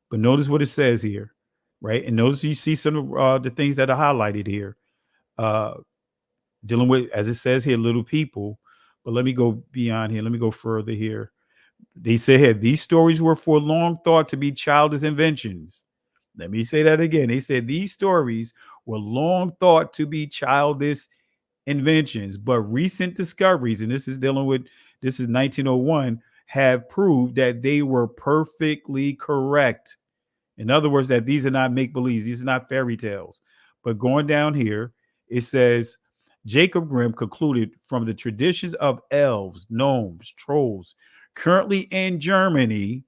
But notice what it says here, right? And notice you see some of the things that are highlighted here. Dealing with, as it says here, little people. But let me go beyond here. Let me go further here. They say here, these stories were for long thought to be childish inventions. Let me say that again. They said these stories were long thought to be childish inventions, but recent discoveries, and this is 1901, have proved that they were perfectly correct. In other words, that these are not make-believes. These are not fairy tales. But going down here, it says, Jacob Grimm concluded from the traditions of elves, gnomes, trolls, currently in Germany,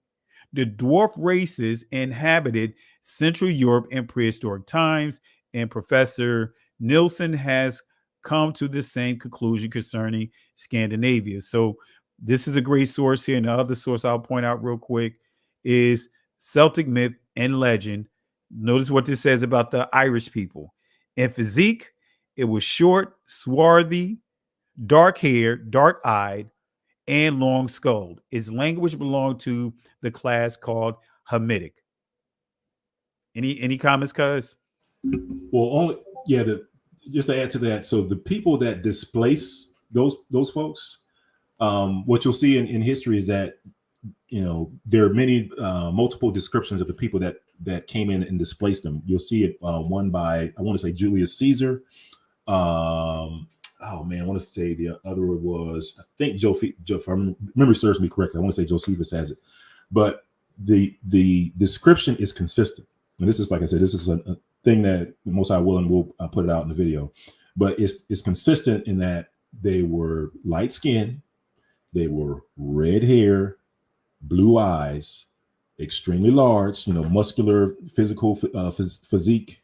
the dwarf races inhabited Central Europe in prehistoric times, and Professor Nielsen has come to the same conclusion concerning Scandinavia. So this is a great source here. And the other source I'll point out real quick is Celtic Myth and Legend. Notice what this says about the Irish people. In physique, it was short, swarthy, dark-haired, dark-eyed, and long-skulled. Its language belonged to the class called Hamitic. Any comments, cuz? Well, just to add to that, so the people that displace those folks, what you'll see in history is that there are many multiple descriptions of the people that came in and displaced them. You'll see it one by, I want to say, Julius Caesar. I want to say the other was, I think if I memory serves me correctly, I want to say Josephus has it, but the description is consistent. And this is, like I said, this is a thing that the Most High willing will put it out in the video, but it's consistent in that they were light skinned, they were red hair, blue eyes, extremely large, muscular, physical physique,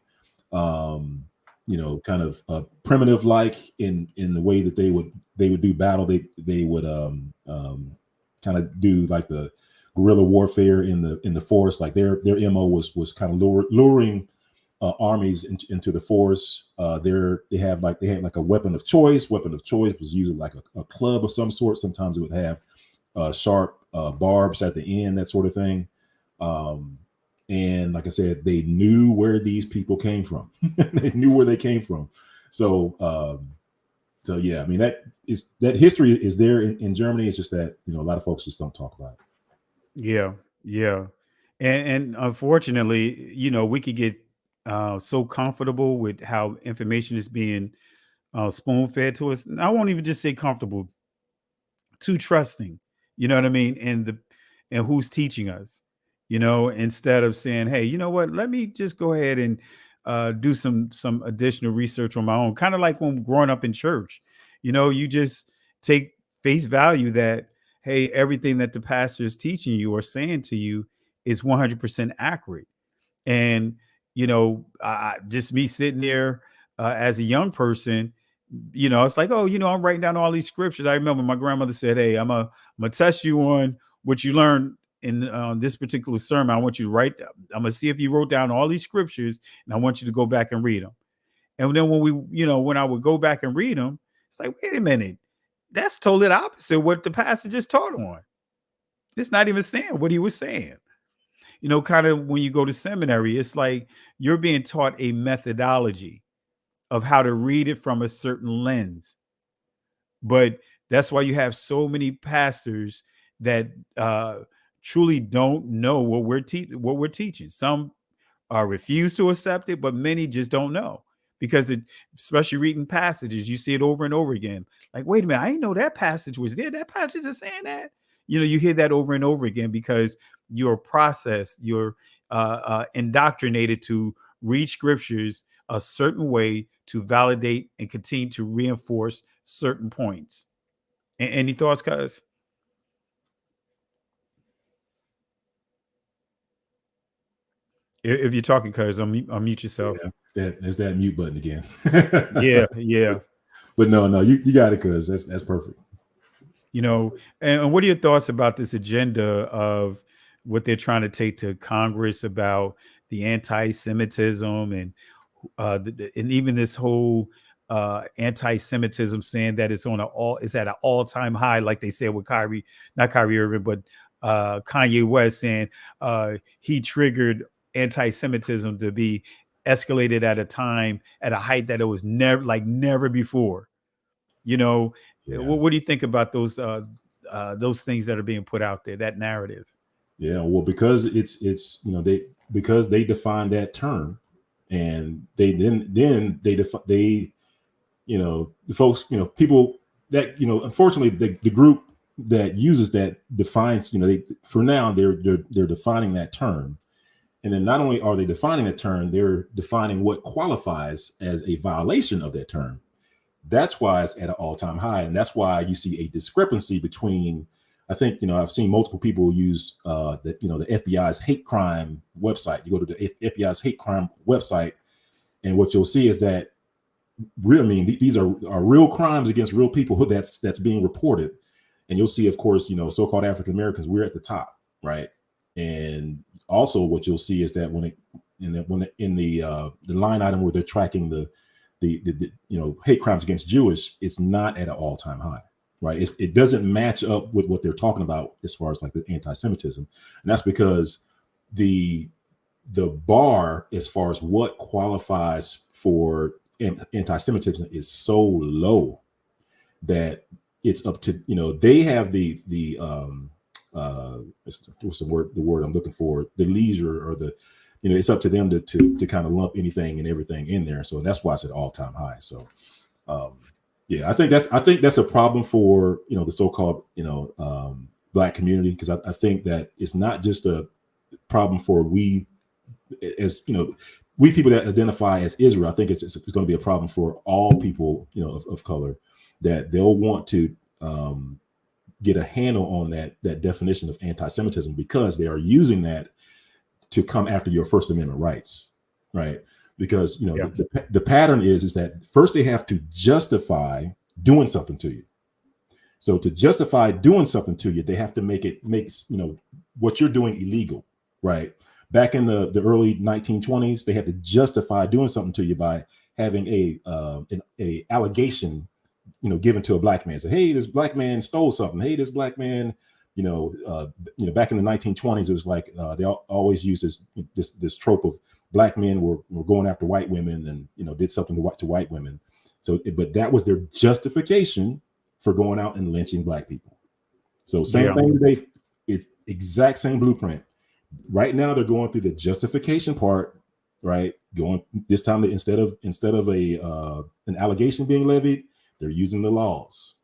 kind of primitive like in the way that they would do battle. They would kind of do like the guerrilla warfare in the forest. Like their MO was kind of luring armies into the forest. They had like a weapon of choice. Weapon of choice was usually like a club of some sort. Sometimes it would have sharp barbs at the end, that sort of thing. And like I said, they knew where these people came from. They knew where they came from. So yeah, I mean, that history is there in Germany. It's just that, a lot of folks just don't talk about it. Yeah. And unfortunately, we could get so comfortable with how information is being spoon-fed to us. And I won't even just say comfortable, too trusting. You know what I mean? And who's teaching us. instead of saying, hey, you know what, let me just go ahead and do some additional research on my own. Kind of like when growing up in church, you just take face value that, hey, everything that the pastor is teaching you or saying to you is 100% accurate. And, just me sitting there as a young person, it's like, oh, I'm writing down all these scriptures. I remember my grandmother said, hey, I'm going to test you on what you learned in this particular sermon. I want you to write, I'm going to see if you wrote down all these scriptures, and I want you to go back and read them. And then when I would go back and read them, it's like, wait a minute, that's totally the opposite of what the pastor just taught on. It's not even saying what he was saying. Kind of when you go to seminary, it's like you're being taught a methodology of how to read it from a certain lens. But that's why you have so many pastors that truly don't know what we're teaching. Some refuse to accept it, but many just don't know, because especially reading passages, you see it over and over again. Like, wait a minute, I didn't know that passage was there. That passage is saying that. You hear that over and over again because you're processed, you're indoctrinated to read scriptures a certain way to validate and continue to reinforce certain points. Any thoughts, cuz? If you're talking, cuz, unmute yourself. Yeah, there's that mute button again. yeah. But no, you got it, cuz. That's perfect. And what are your thoughts about this agenda of what they're trying to take to Congress about the anti-Semitism and even this whole anti-Semitism, saying that it's at an all-time high, like they said with not Kyrie Irving, but Kanye West, saying he triggered anti-Semitism to be escalated at a height that it was never before. What do you think about those things that are being put out there, that narrative? Yeah, well, because it's because they define that term, and the folks, people that, unfortunately the group that uses that defines, for now they're defining that term. And then not only are they defining that term, they're defining what qualifies as a violation of that term. That's why it's at an all-time high. And that's why you see a discrepancy between, I think, I've seen multiple people use the FBI's hate crime website. You go to the FBI's hate crime website, and what you'll see is that these are real crimes against real people that's being reported. And you'll see, of course, so-called African Americans, we're at the top, right? And also what you'll see is that when the line item where they're tracking the hate crimes against Jewish, it's not at an all-time high, right? It doesn't match up with what they're talking about as far as like the anti-Semitism. And that's because the bar as far as what qualifies for anti-Semitism is so low that it's up to, they have what's the word I'm looking for, the leisure, or the, it's up to them to kind of lump anything and everything in there. So that's why it's at all-time high. So I think that's a problem for, the so-called, Black community, because I think that it's not just a problem for we people that identify as Israel. I think it's going to be a problem for all people, of color, that they'll want to get a handle on that definition of anti-Semitism, because they are using that to come after your First Amendment rights, right? Because the pattern is that first they have to justify doing something to you. So to justify doing something to you, they have to make what you're doing illegal, right? Back in the early 1920s, they had to justify doing something to you by having a allegation, given to a black man. Say, hey, this black man stole something. Hey, this black man, back in the 1920s, it was like they always used this trope of black men were going after white women and did something to white women. So, but that was their justification for going out and lynching black people. So same thing today. It's exact same blueprint. Right now, they're going through the justification part, right? Going this time, instead of an allegation being levied, they're using the laws.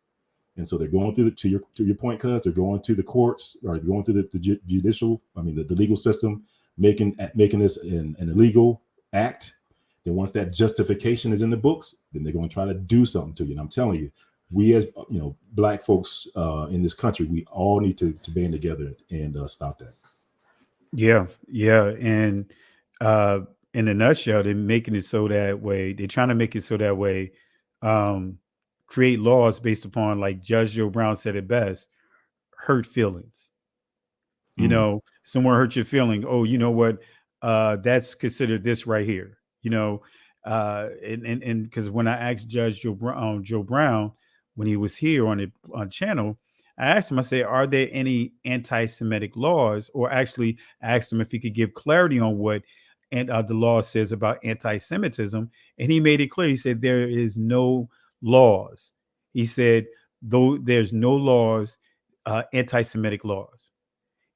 And so they're going through to your point, cuz they're going to the courts, or going through the judicial, the legal system, making this an illegal act. Then once that justification is in the books, then they're going to try to do something to you. And I'm telling you, we as Black folks in this country, we all need to band together and stop that. Yeah, and in a nutshell, they're making it so that way. They're trying to make it so that way. Create laws based upon, like Judge Joe Brown said it best, hurt feelings. Someone hurt your feeling. Oh, you know what? That's considered this right here. And because when I asked Judge Joe Brown when he was here on channel, I asked him, I said, are there any anti-Semitic laws? Or actually asked him if he could give clarity on what the law says about anti-Semitism. And he made it clear. He said, there is no laws. He said, though there's no laws, anti-Semitic laws.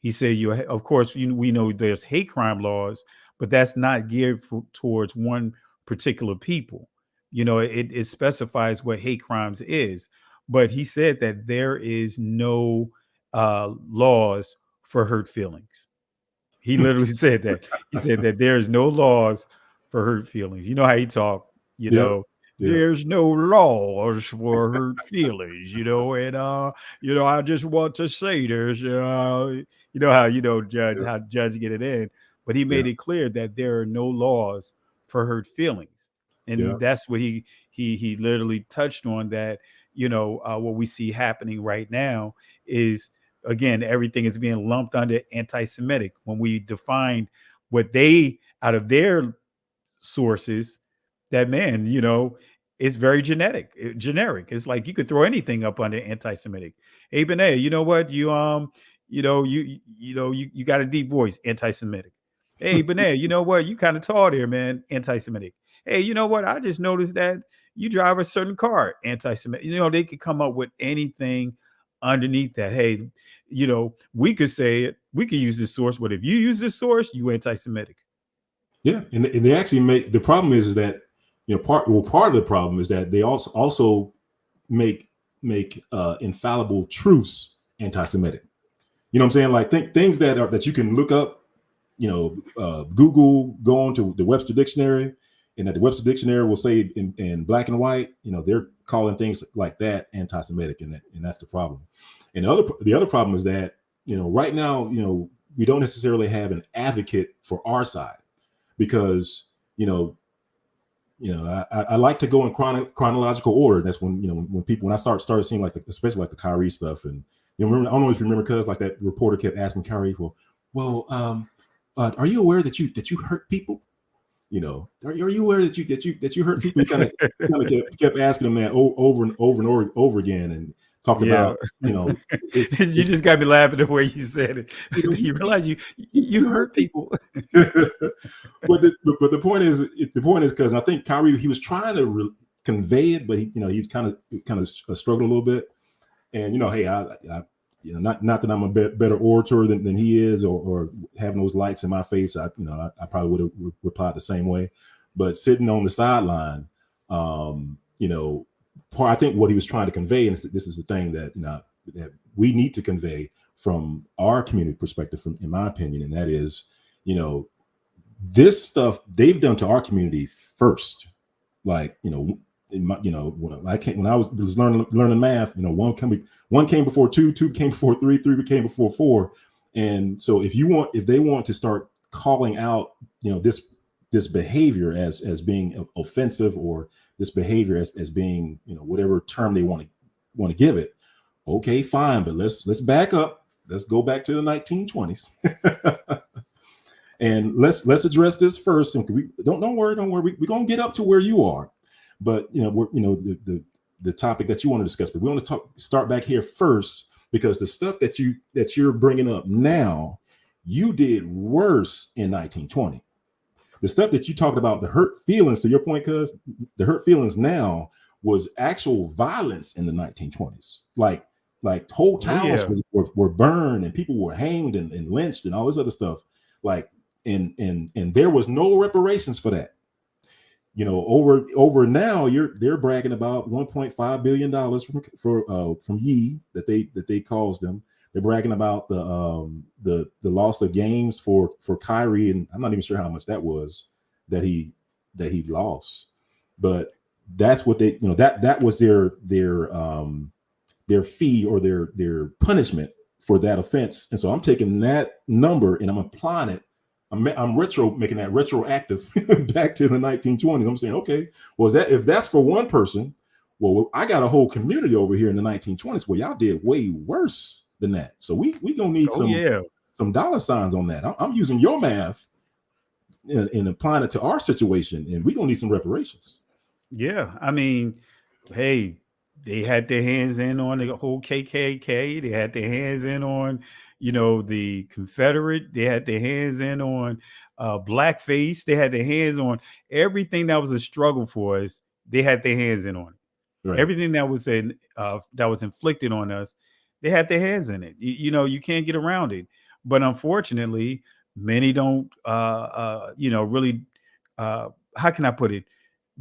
He said, of course, we know there's hate crime laws, but that's not geared towards one particular people. It specifies what hate crimes is. But he said that there is no laws for hurt feelings. He literally said that. He said that there is no laws for hurt feelings. You know how he talk, there's no laws for hurt feelings, and I just want to say there's how Judge get it in, but he made it clear that there are no laws for hurt feelings. And that's what he literally touched on, that what we see happening right now is, again, everything is being lumped under anti-Semitic. When we define what they, out of their sources, that it's very generic. It's like you could throw anything up under anti-Semitic. Hey, Benet, you know what? You got a deep voice, anti-Semitic. Hey, Benet, you know what? You kind of tall there, man, anti-Semitic. Hey, you know what? I just noticed that you drive a certain car, anti-Semitic. They could come up with anything underneath that. Hey, we could say it. We could use this source, but if you use this source, you anti-Semitic. Yeah, and they actually make, the problem is that part of the problem is that they also make infallible truths anti-Semitic. You know what I'm saying? Like things that you can look up, Google, go on to the Webster Dictionary, and that the Webster Dictionary will say in black and white, they're calling things like that anti-Semitic, and that's the problem. And the other problem is that, right now, we don't necessarily have an advocate for our side, because, I like to go in chronological order. That's when I started seeing especially the Kyrie stuff, and remember, I don't know if you remember, cuz like that reporter kept asking Kyrie, are you aware that you hurt people? Are you aware that you hurt people? He kind of kept asking him that over and over again, and talking about you just got me laughing the way you said it. You realize you hurt people. But the point is because I think Kyrie, he was trying to convey it, but he was kind of struggled a little bit. And hey, I not that I'm a better orator than he is, or having those lights in my face, I probably would have replied the same way. But sitting on the sideline, I think what he was trying to convey, and this is the thing that that we need to convey from our community perspective, in my opinion, and that is, this stuff they've done to our community first. Like, when I was learning math, one came before two came before three came before four. And so if they want to start calling out, this behavior as being offensive, or this behavior as being, whatever term they want to give it, okay, fine, but let's back up. Let's go back to the 1920s. And let's address this first. And don't worry. We're gonna get up to where you are. But the topic that you want to discuss, but we want to start back here first, because the stuff that you're bringing up now, you did worse in 1920. The stuff that you talked about, the hurt feelings, to your point, cuz the hurt feelings now was actual violence in the 1920s. Like whole towns were burned, and people were hanged and lynched and all this other stuff. And there was no reparations for that. You know, over now, they're bragging about $1.5 billion from Ye that they caused them. They're bragging about the loss of games for Kyrie, and I'm not even sure how much that was that he lost, but that's what they, you know, that was their fee or their punishment for that offense. And so I'm taking that number and I'm applying it. I'm making that retroactive back to the 1920s. I'm saying, okay, well, if that's for one person, well, I got a whole community over here in the 1920s where y'all did way worse than that. So we gonna need some dollar signs on that. I'm using your math and applying it to our situation, and we gonna need some reparations. Yeah, I mean, hey, they had their hands in on the whole KKK. They had their hands in on, you know, the Confederate. They had their hands in on blackface. They had their hands on everything that was a struggle for us. They had their hands in on it. Right. Everything that was inflicted on us, they had their hands in it. You know, you can't get around it. But unfortunately, many don't. Really. How can I put it?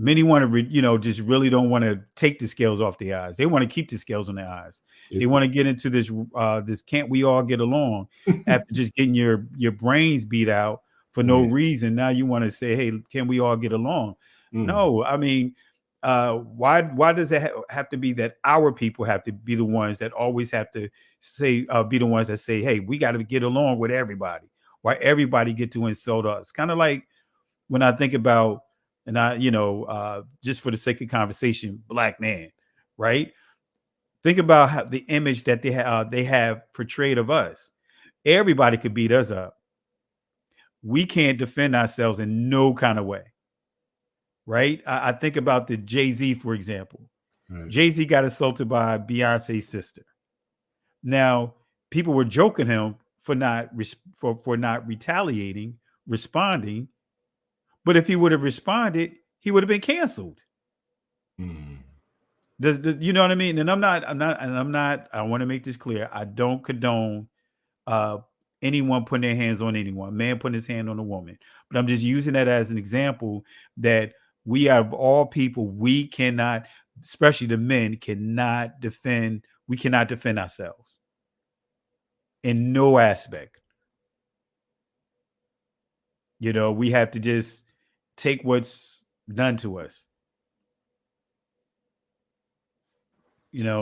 Many want to, just really don't want to take the scales off their eyes. They want to keep the scales on their eyes. They want to get into this can't we all get along after just getting your brains beat out for no reason. Now you want to say, hey, can we all get along? No, I mean, why does it have to be that our people have to be the ones that always have to say, be the ones that say, hey, we got to get along with everybody? Why everybody get to insult us? Kind of like when I think about, and I, just for the sake of conversation, black man, right? Think about how the image that they have portrayed of us. Everybody could beat us up. We can't defend ourselves in no kind of way, right? I think about the Jay-Z, for example. Right. Jay-Z got assaulted by Beyonce's sister. Now, people were joking him for not retaliating, responding. But if he would have responded, he would have been canceled. You know what I mean? And I want to make this clear. I don't condone anyone putting their hands on anyone, man putting his hand on a woman. But I'm just using that as an example that we have all people, we cannot, especially the men, we cannot defend ourselves in no aspect. We have to just take what's done to us.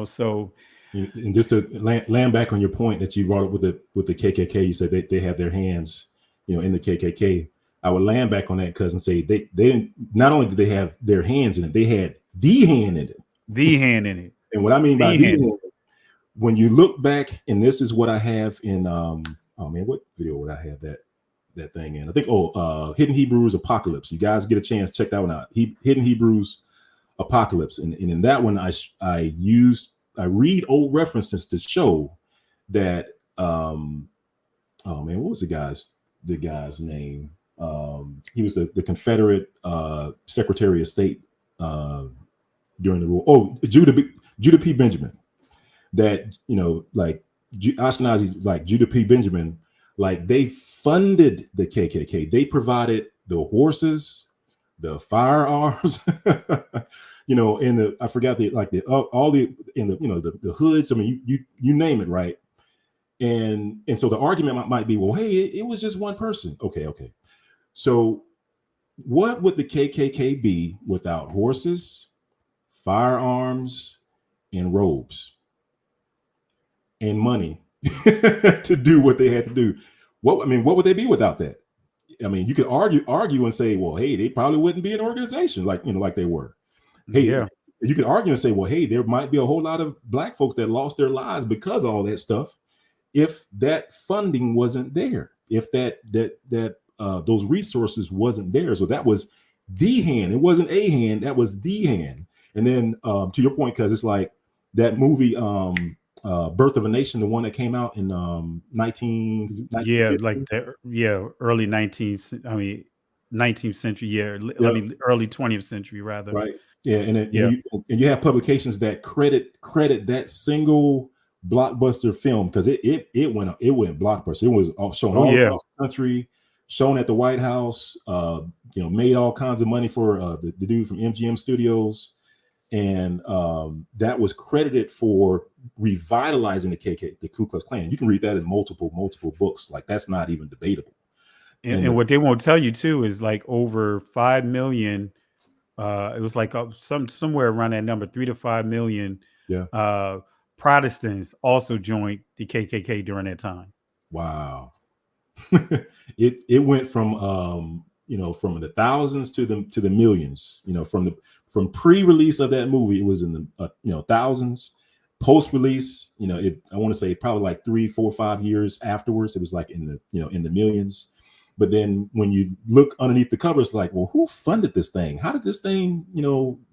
So, and just to land back on your point that you brought up with the KKK, you said they have their hands, in the KKK. I would land back on that because and say they didn't. Not only did they have their hands in it, they had the hand in it. The hand in it. And what I mean by the hand, when you look back, and this is what I have in what video would I have that thing in? I think Hidden Hebrews Apocalypse. You guys get a chance, check that one out. Hidden Hebrews Apocalypse, and in that one I read old references to show that what was the guy's name? He was the Confederate Secretary of State during the rule. Judah P. Benjamin. That like Ashkenazi, like Judah P. Benjamin, like they funded the KKK. They provided the horses, the firearms, in the I forgot all the hoods. I mean, you name it, right? And so the argument might be, well, hey, it was just one person. Okay. So what would the KKK be without horses, firearms, and robes, and money to do what they had to do? What would they be without that? I mean, you could argue and say, well, hey, they probably wouldn't be an organization like they were. Hey, yeah. You could argue and say, well, hey, there might be a whole lot of black folks that lost their lives because of all that stuff. If that funding wasn't there, if that those resources wasn't there. So that was the hand. It wasn't a hand. That was the hand. And then to your point, because it's like that movie, Birth of a Nation, the one that came out in early 19th century, early 20th century rather. Right. Yeah, and you have publications that credit that single blockbuster film because it went blockbuster. It was shown all across the country. shown at the White House. Made all kinds of money for the dude from MGM Studios, and that was credited for revitalizing the Ku Klux Klan. You can read that in multiple books. Like, that's not even debatable. And what they won't tell you too is like over 5 million. It was like somewhere around that number, 3 to 5 million. Yeah. Protestants also joined the KKK during that time. Wow. it went from from the thousands to the millions. From pre-release of that movie, it was in the thousands. Post-release, I want to say probably like 3, 4, 5 years afterwards, it was like in the millions. But then when you look underneath the cover, it's like, well, who funded this thing? How did this thing,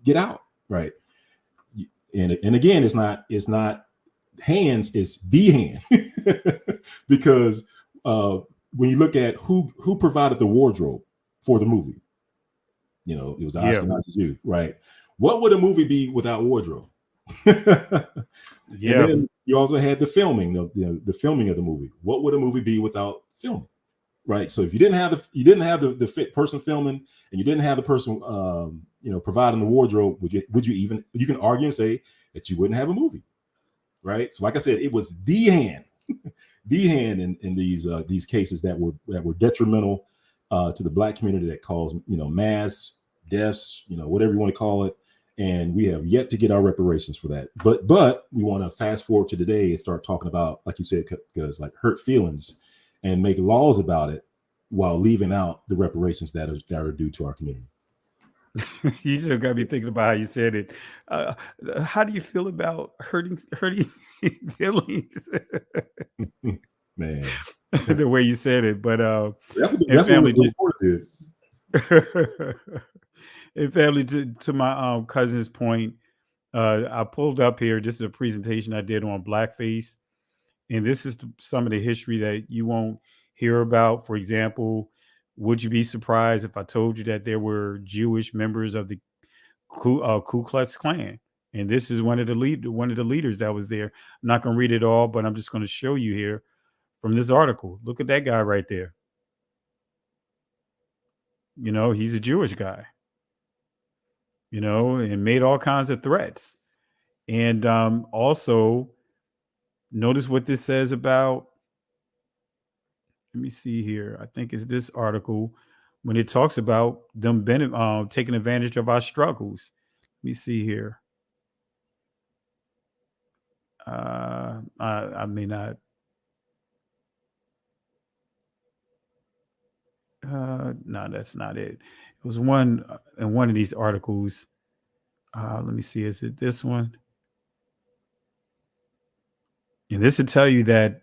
get out? Right. And again, it's not hands, it's the hand. Because when you look at who provided the wardrobe for the movie, it was the Ashkenazi Jew, right? What would a movie be without wardrobe? And then you also had the filming, the filming of the movie. What would a movie be without filming? Right. So if you didn't have the fit person filming, and you didn't have the person providing the wardrobe, would you you can argue and say that you wouldn't have a movie. Right. So like I said, it was the hand in these cases that were detrimental to the Black community, that caused mass deaths, whatever you want to call it. And we have yet to get our reparations for that. But we want to fast forward to today and start talking about, like you said, because like hurt feelings, and make laws about it while leaving out the reparations that are due to our community. You just got me thinking about how you said it. How do you feel about hurting feelings? Man, the way you said it, but that's what the report did. And family, to my cousin's point, I pulled up here. This is a presentation I did on blackface. And this is some of the history that you won't hear about. For example, would you be surprised if I told you that there were Jewish members of the Ku Klux Klan? And this is one of the leaders that was there. I'm not going to read it all, but I'm just going to show you here from this article. Look at that guy right there. He's a Jewish guy. And made all kinds of threats. And also, notice what this says about, let me see here. I think it's this article when it talks about them taking advantage of our struggles. Let me see here. I may not. No, that's not it. It was one in one of these articles. Let me see. Is it this one? And this will tell you that,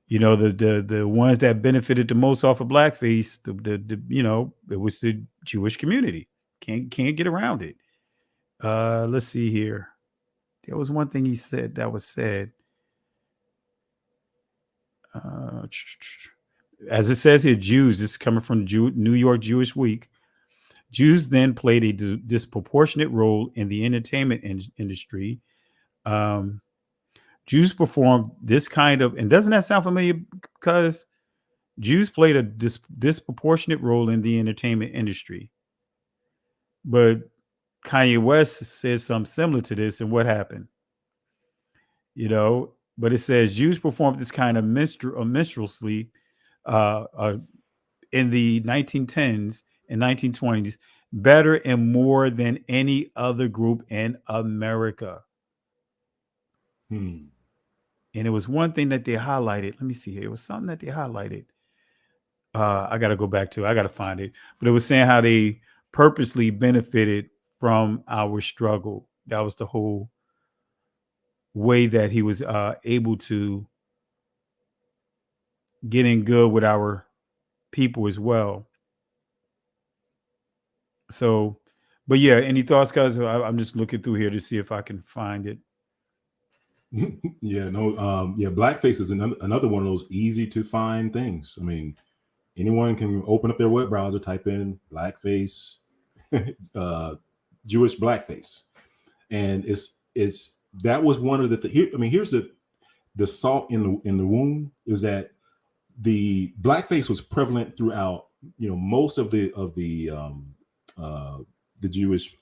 the ones that benefited the most off of blackface, it was the Jewish community. Can't get around it. Let's see here. There was one thing he said that was said. As it says here, Jews, this is coming from New York Jewish Week. Jews then played a disproportionate role in the entertainment industry. Jews performed this kind of, and doesn't that sound familiar? Because Jews played a disproportionate role in the entertainment industry. But Kanye West says something similar to this, and what happened? But it says Jews performed this kind of minstrelsy in the 1910s and 1920s better and more than any other group in America. And it was one thing that they highlighted. Let me see here. It was something that they highlighted. I got to go back to it. I got to find it. But it was saying how they purposely benefited from our struggle. That was the whole way that he was able to get in good with our people as well. So, but yeah, any thoughts, guys? I'm just looking through here to see if I can find it. Blackface is another one of those easy to find things. I mean, anyone can open up their web browser, type in blackface, Jewish blackface, and that was one of the here's the salt in the wound is that the blackface was prevalent throughout, most of the Jewish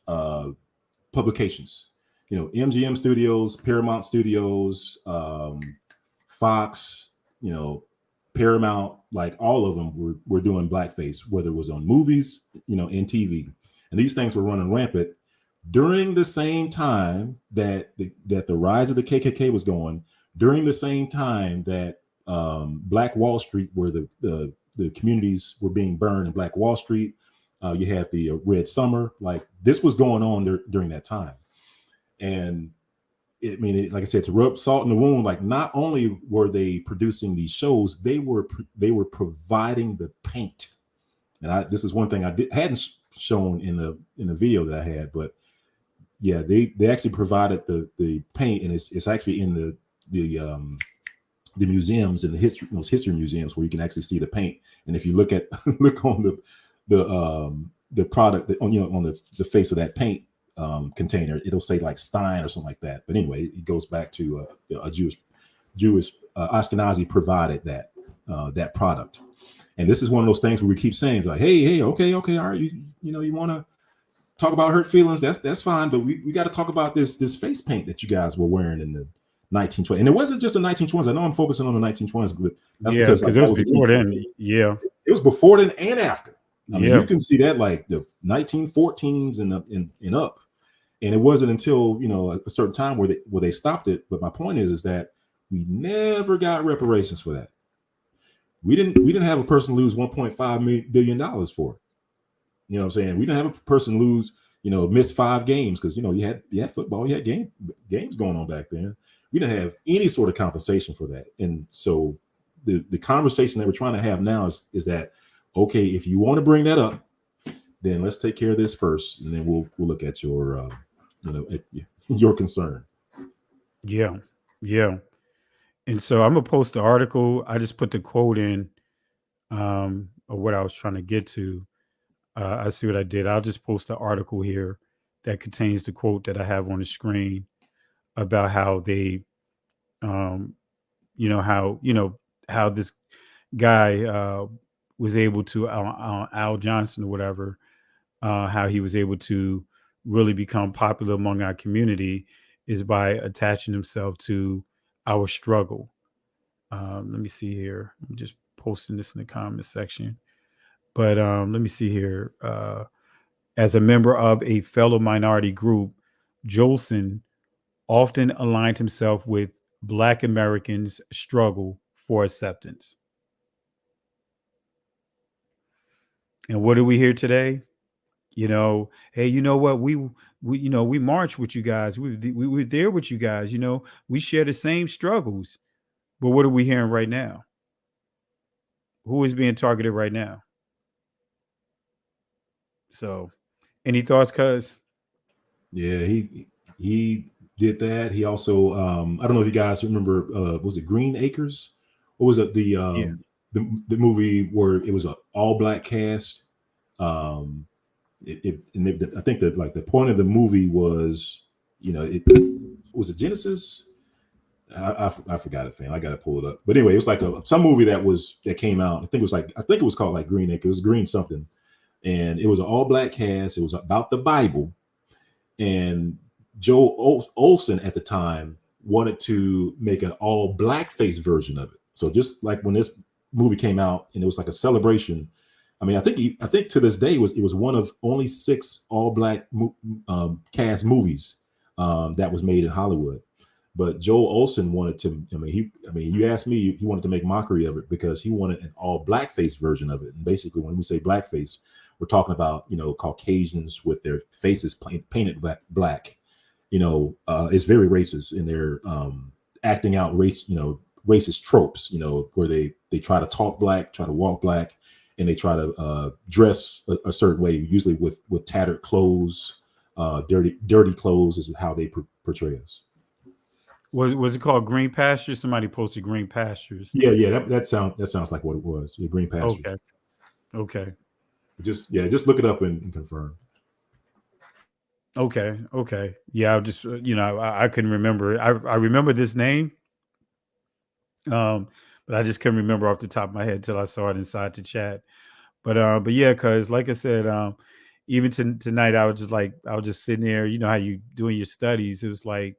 publications. MGM Studios, Paramount Studios, Fox, Paramount, like all of them were doing blackface, whether it was on movies, and TV. And these things were running rampant during the same time that the rise of the KKK was going, during the same time that Black Wall Street, where the communities were being burned in Black Wall Street. You had the Red Summer. Like, this was going on during that time. And like I said, to rub salt in the wound, like, not only were they producing these shows, they were providing the paint. And this is one thing I hadn't shown in the video that I had, but yeah, they actually provided the paint, and it's actually in the museums and those history museums, where you can actually see the paint. And if you look on the product on the face of that paint container, it'll say like Stein or something like that. But anyway, it goes back to a Jewish Ashkenazi provided that product. And this is one of those things where we keep saying, it's like, hey, okay, all right, you want to talk about hurt feelings, that's fine, but we got to talk about this face paint that you guys were wearing in the 1920s. And it wasn't just the 1920s. I know I'm focusing on the 1920s, but that's because it was before then. Yeah, it was before then and after. I mean, you can see that like the 1914s and up. And it wasn't until a certain time where they stopped it. But my point is that we never got reparations for that. We didn't have a person lose $1.5 billion for it. You know what I'm saying? We didn't have a person lose, miss 5 games because you had football, you had games going on back then. We didn't have any sort of compensation for that. And so the conversation that we're trying to have now is that, okay, if you want to bring that up, then let's take care of this first, and then we'll look at your your concern. Yeah. And so I'm gonna post the article. I just put the quote in of what I was trying to get to. I see what I did. I'll just post the article here that contains the quote that I have on the screen about how they, how this guy was able to, Al Johnson or whatever, how he was able to really become popular among our community is by attaching himself to our struggle. Let me see here. I'm just posting this in the comment section. But let me see here. As a member of a fellow minority group, Jolson often aligned himself with Black Americans' struggle for acceptance. And what do we hear today? Hey, you know what? We marched with you guys. We were there with you guys. We share the same struggles. But what are we hearing right now? Who is being targeted right now? So, any thoughts, cuz? Yeah, he did that. He also, I don't know if you guys remember, was it Green Acres? Or was it the movie where it was an all black cast? I think that like the point of the movie was, it was a Genesis. I forgot it, fam. I got to pull it up. But anyway, it was like some movie that came out. I think it was called like Green Acres. It was Green something. And it was an all-black cast. It was about the Bible. And Joe Olson at the time wanted to make an all-blackface version of it. So just like when this movie came out and it was like a celebration. I mean, I think to this day it was one of only 6 all-black cast movies that was made in Hollywood. But Joel Olson wanted to, you asked me, he wanted to make mockery of it because he wanted an all blackface version of it. And basically when we say blackface, we're talking about, Caucasians with their faces painted black. It's very racist, and they're acting out racist tropes, where they try to talk black, try to walk black, and they try to dress a certain way, usually with tattered clothes, dirty clothes is how they portray us. Was it called Green Pastures? Somebody posted Green Pastures. Yeah. That sounds like what it was. Yeah, Green Pastures. Okay. Just look it up and confirm. Okay. Yeah, I just I couldn't remember. I remember this name. But but I just couldn't remember off the top of my head till I saw it inside the chat. But yeah, because like I said, even tonight, I was just sitting there. You know how you doing your studies. It was like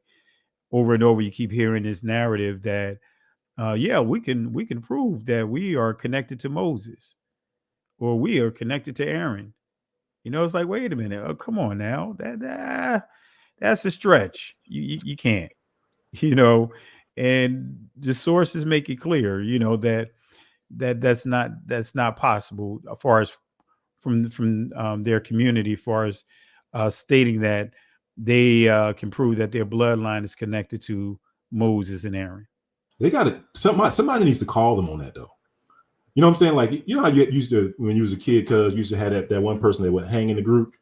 over and over, you keep hearing this narrative that, yeah, we can prove that we are connected to Moses or we are connected to Aaron. You know, it's like, wait a minute, oh, come on now, that's a stretch. You can't, you know, and the sources make it clear, you know, that's not possible as far as from their community, as far as stating that they can prove that their bloodline is connected to Moses and Aaron. They got it. Somebody needs to call them on that though. You know what I'm saying? Like, you know how you used to, when you was a kid, because you used to have that one person that would hang in the group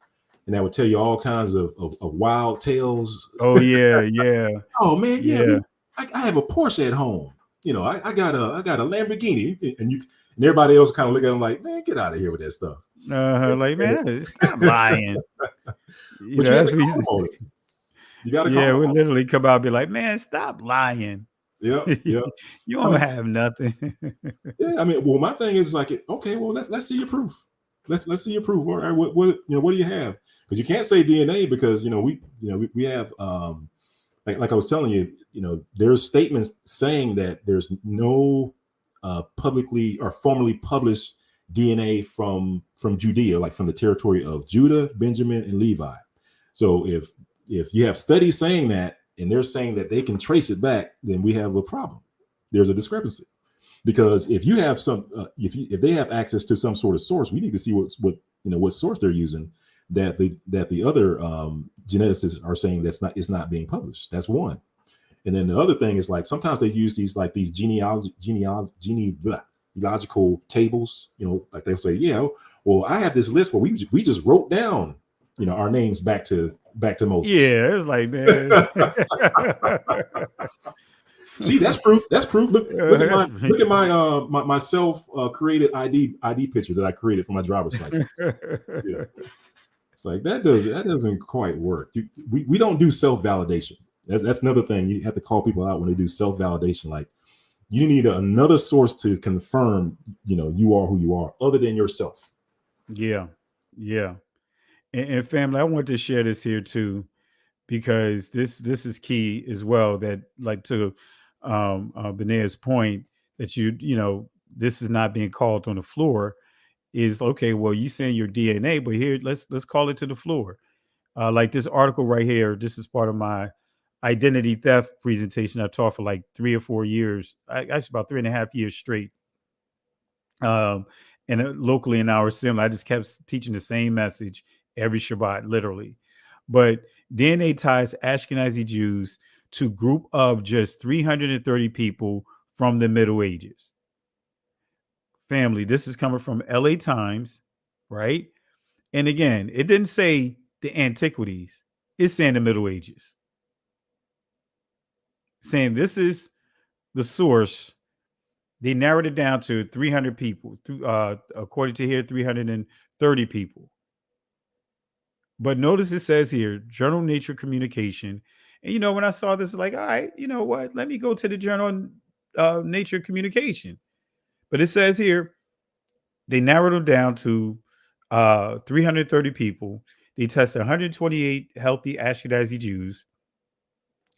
and that would tell you all kinds of wild tales. Oh yeah, yeah. Oh man, yeah. I have a Porsche at home. You know, I got a Lamborghini, and everybody else kind of look at them like, man, get out of here with that stuff. Like, man, stop lying. You know, that's what you got to yeah, call we them. literally come out and be like, man, stop lying. Yeah. You don't have nothing. Yeah, I mean, well, my thing is like, okay, well, let's see your proof. Let's see your proof. All right, what what do you have? Because you can't say DNA because we have like I was telling you, there's statements saying that there's no publicly or formally published DNA from Judea, like from the territory of Judah, Benjamin, and Levi. So if you have studies saying that, and they're saying that they can trace it back, then we have a problem. There's a discrepancy, because if you have if they have access to some sort of source, we need to see what source they're using. That the other geneticists are saying is not being published. That's one. And then the other thing is, like, sometimes they use these genealogical tables. Like they'll say, yeah, well, I have this list where we just wrote down our names back to Moses. Yeah, it was like, man. See, that's proof. That's proof. Look at my self created ID picture that I created for my driver's license. Yeah. It's like that doesn't quite work. We don't do self-validation. That's another thing. You have to call people out when they do self-validation. Like, you need another source to confirm you are who you are, other than yourself. Yeah. And family, I want to share this here too, because this is key as well. That, like, to Benea's point, that this is not being called on the floor. Is okay. Well, you saying your DNA, but here let's call it to the floor. Like this article right here. This is part of my identity theft presentation I taught for like 3 or 4 years. Actually, about 3.5 years straight. And locally in our assembly, I just kept teaching the same message every Shabbat, literally. But DNA ties Ashkenazi Jews to group of just 330 people from the Middle Ages. Family, this is coming from LA Times, right? And again, it didn't say the antiquities. It's saying the Middle Ages. Saying this is the source. They narrowed it down to 300 people, according to here, 330 people. But notice it says here, Journal Nature Communication. And when I saw this, like, all right, you know what? Let me go to the Journal Nature Communication. But it says here, they narrowed them down to 330 people. They tested 128 healthy Ashkenazi Jews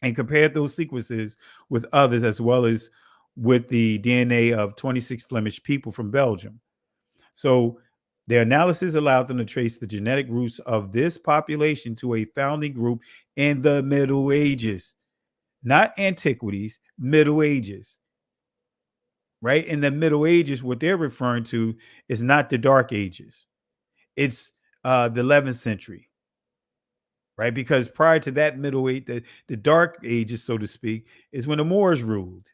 and compared those sequences with others, as well as with the DNA of 26 Flemish people from Belgium. So their analysis allowed them to trace the genetic roots of this population to a founding group in the Middle Ages, not antiquities, Middle Ages. Right? In the Middle Ages, what they're referring to is not the Dark Ages. It's the 11th century. Right? Because prior to that Middle Age, the Dark Ages, so to speak, is when the Moors ruled.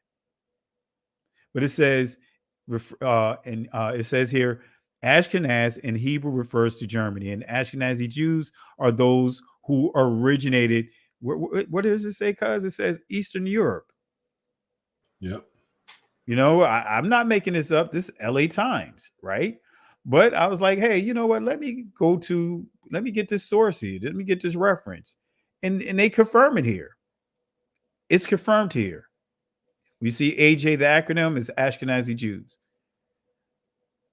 But it says, it says here, Ashkenaz in Hebrew refers to Germany, and Ashkenazi Jews are those who originated. What does it say? Cuz it says Eastern Europe. Yep. I'm not making this up. This is LA Times, right? But I was like, hey, you know what? Let me get this source here. Let me get this reference. And they confirm it here. It's confirmed here. We see AJ, the acronym is Ashkenazi Jews.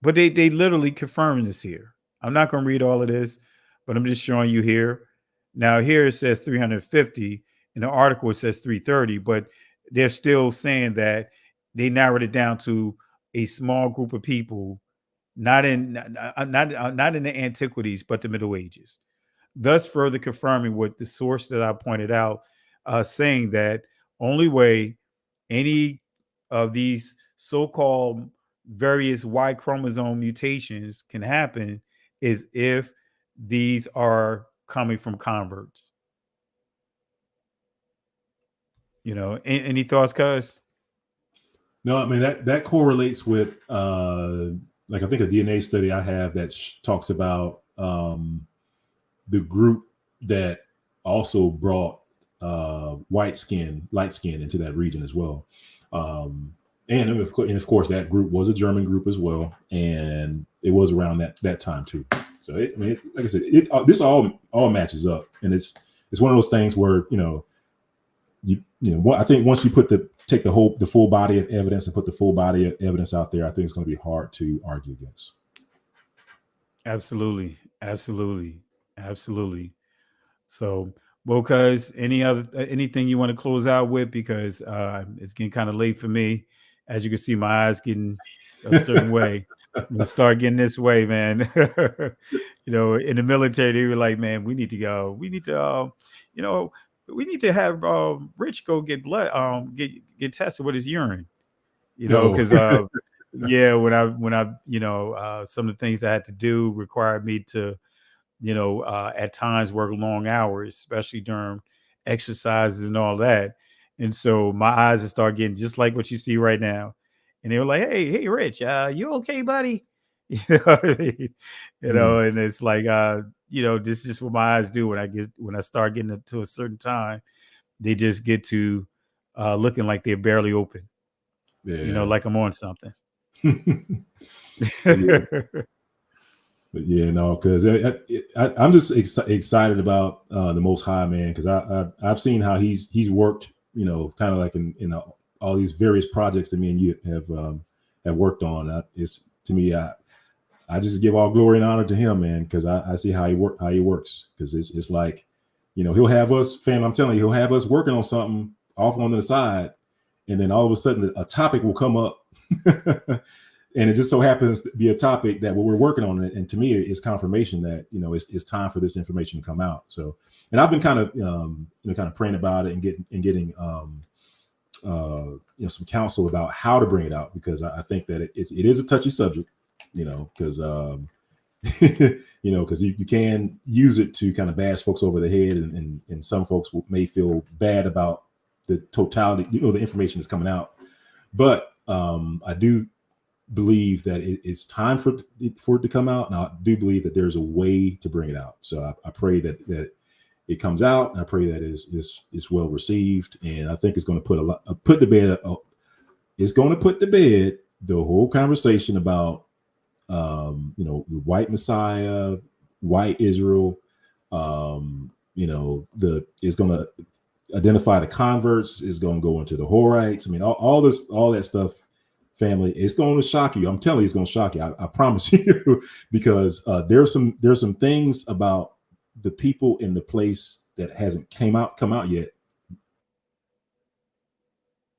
But they literally confirm this here. I'm not going to read all of this, but I'm just showing you here. Now here it says 350. In the article it says 330, but they're still saying that they narrowed it down to a small group of people, not in the antiquities, but the Middle Ages. Thus further confirming what the source that I pointed out, saying that only way any of these so-called various Y chromosome mutations can happen is if these are coming from converts. You know, any thoughts, cuz? No, I mean that correlates with like I think a DNA study I have that talks about the group that also brought light skin into that region as well. And of course, that group was a German group as well, and it was around that time too. So, like I said, this all matches up, and it's one of those things where I think once you take the full body of evidence and put the full body of evidence out there, I think it's going to be hard to argue against. Absolutely. So, well, cuz anything you want to close out with, because it's getting kind of late for me. As you can see, my eyes getting a certain way. I'm gonna start getting this way, man. In the military, they were like, man, we need to go. We need to, we need to have Rich go get blood, get tested with his urine. Because when I some of the things I had to do required me to, at times work long hours, especially during exercises and all that. And so my eyes would start getting just like what you see right now. And they were like, hey, Rich, you okay, buddy? You know what I mean? And it's like, this is just what my eyes do when I start getting to a certain time, they just get to looking like they're barely open. Yeah. Like I'm on something. But yeah, no, because I'm just excited about the Most High, man, because I've seen how he's worked, kind of like in all these various projects that me and you have worked on. It's to me, I just give all glory and honor to him, man, because I see how he works. Because it's like, he'll have us, fam. I'm telling you, he'll have us working on something off on the side, and then all of a sudden a topic will come up. And it just so happens to be a topic that we're working on, and to me, it's confirmation that it's time for this information to come out. So, and I've been kind of praying about it and getting some counsel about how to bring it out, because I think that it is a touchy subject, because because you can use it to kind of bash folks over the head, and some folks may feel bad about the totality, the information that's coming out, but I do believe that it's time for it to come out, and I do believe that there's a way to bring it out. So I pray that it comes out, and I pray that it's well received, and I think it's going to put to bed the whole conversation about the white Messiah, white Israel. It's going to identify the converts. Is going to go into the Horites. I mean, all that stuff. Family, it's going to shock you. I'm telling you, it's going to shock you. I promise you, because there's some things about the people in the place that hasn't come out yet.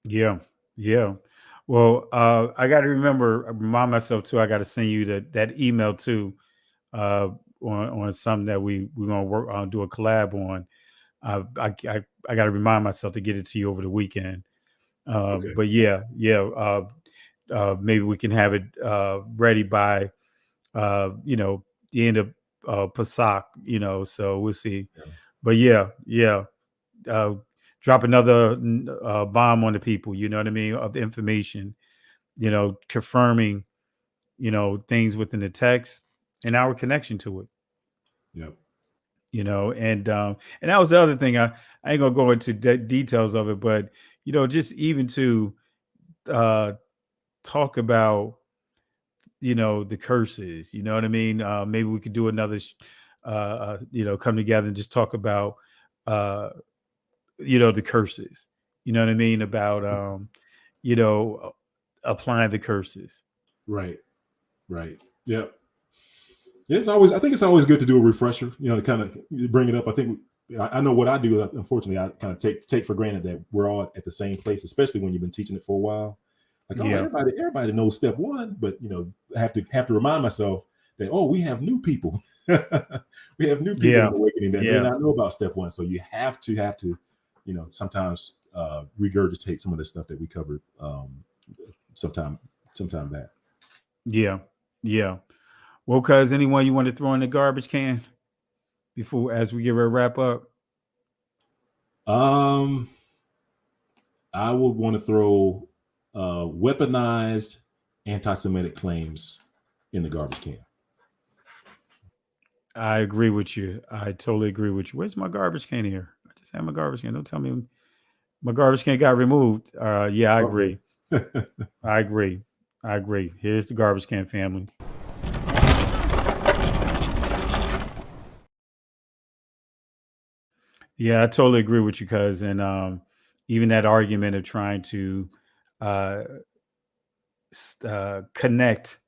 Yeah. Well, I got to remind myself too. I got to send you that email too, on something that we're gonna work on, do a collab on. I got to remind myself to get it to you over the weekend. Okay. But maybe we can have it ready by the end of Pesach, so we'll see. But drop another bomb on the people, you know what I mean, of information, confirming things within the text and our connection to it. Yep. And that was the other thing. I ain't gonna go into details of it, but just even to talk about the curses, you know what I mean. Maybe we could do another come together and just talk about the curses, you know what I mean, about applying the curses. Right. Yeah. I think it's always good to do a refresher, to kind of bring it up. I think I know what I do. Unfortunately, I kind of take for granted that we're all at the same place, especially when you've been teaching it for a while. Like, everybody knows step one, but I have to remind myself that, we have new people. We have new people in awakening that may not know about step one. So you have to, sometimes regurgitate some of the stuff that we covered sometime back. Yeah. Well, cuz anyone you want to throw in the garbage can as we give her a wrap up? I would want to throw weaponized anti-Semitic claims in the garbage can. I agree with you. I totally agree with you. Where's my garbage can here? I just have my garbage can. Don't tell me my garbage can got removed. Yeah, I agree. I agree. Here's the garbage can family. Yeah, I totally agree with you, cuz. And even that argument of trying to connect,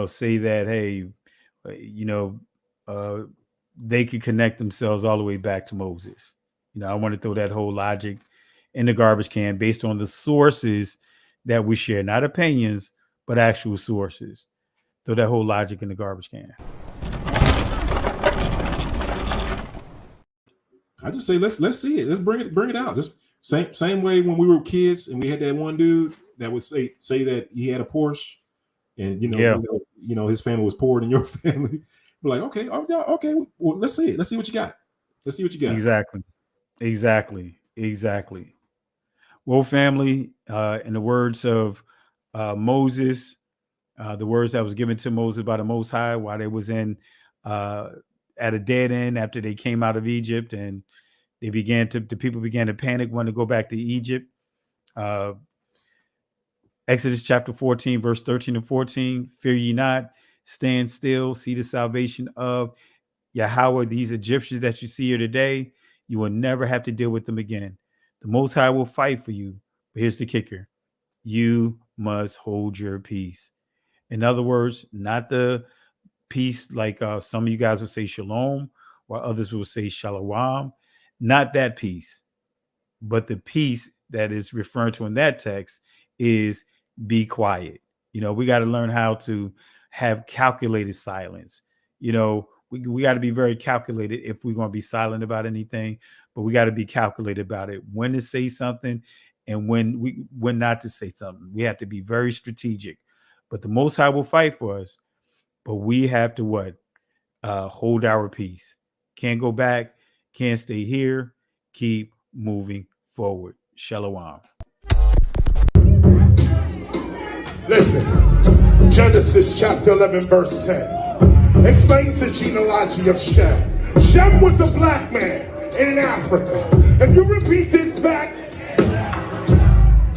say that, hey, they could connect themselves all the way back to Moses. I want to throw that whole logic in the garbage can based on the sources that we share, not opinions, but actual sources. Throw that whole logic in the garbage can. I just say let's see it. Let's bring it out. Just same way when we were kids and we had that one dude that would say that he had a Porsche, and his family was poorer than your family. We're like, okay, well, let's see it. Let's see what you got. Exactly. Well, family, in the words of Moses, the words that was given to Moses by the Most High while they was in at a dead end after they came out of Egypt, and the people began to panic, wanted to go back to Egypt. Exodus chapter 14, verse 13 and 14. Fear ye not, stand still, see the salvation of Yahweh. These Egyptians that you see here today, you will never have to deal with them again. The Most High will fight for you. But here's the kicker. You must hold your peace. In other words, not the peace like some of you guys would say shalom, while others will say shalom. Not that peace. But the peace that is referred to in that text is be quiet. We got to learn how to have calculated silence. We got to be very calculated if we're going to be silent about anything, but we got to be calculated about it, when to say something and when not to say something. We have to be very strategic. But the Most High will fight for us, but we have to hold our peace. Can't go back, can't stay here, keep moving forward. Shalom. Listen, Genesis chapter 11 verse 10 explains the genealogy of Shem. Shem was a black man in Africa. If you repeat this back,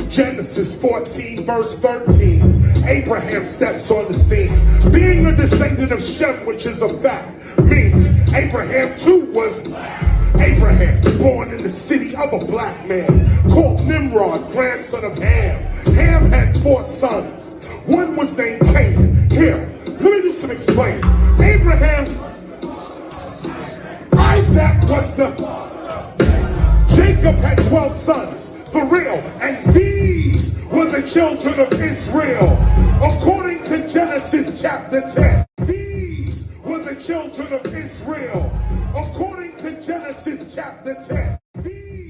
Genesis 14 verse 13, Abraham steps on the scene. Being a descendant of Shem, which is a fact, means Abraham too was black. Abraham, born in the city of a black man, called Nimrod, grandson of Ham. Ham had 4 sons. One was named Canaan. Here, let me do some explaining. Abraham, Isaac was Jacob had 12 sons, for real, and these were the children of Israel. According to Genesis chapter 10, these were the children of Israel. According to Genesis chapter 10.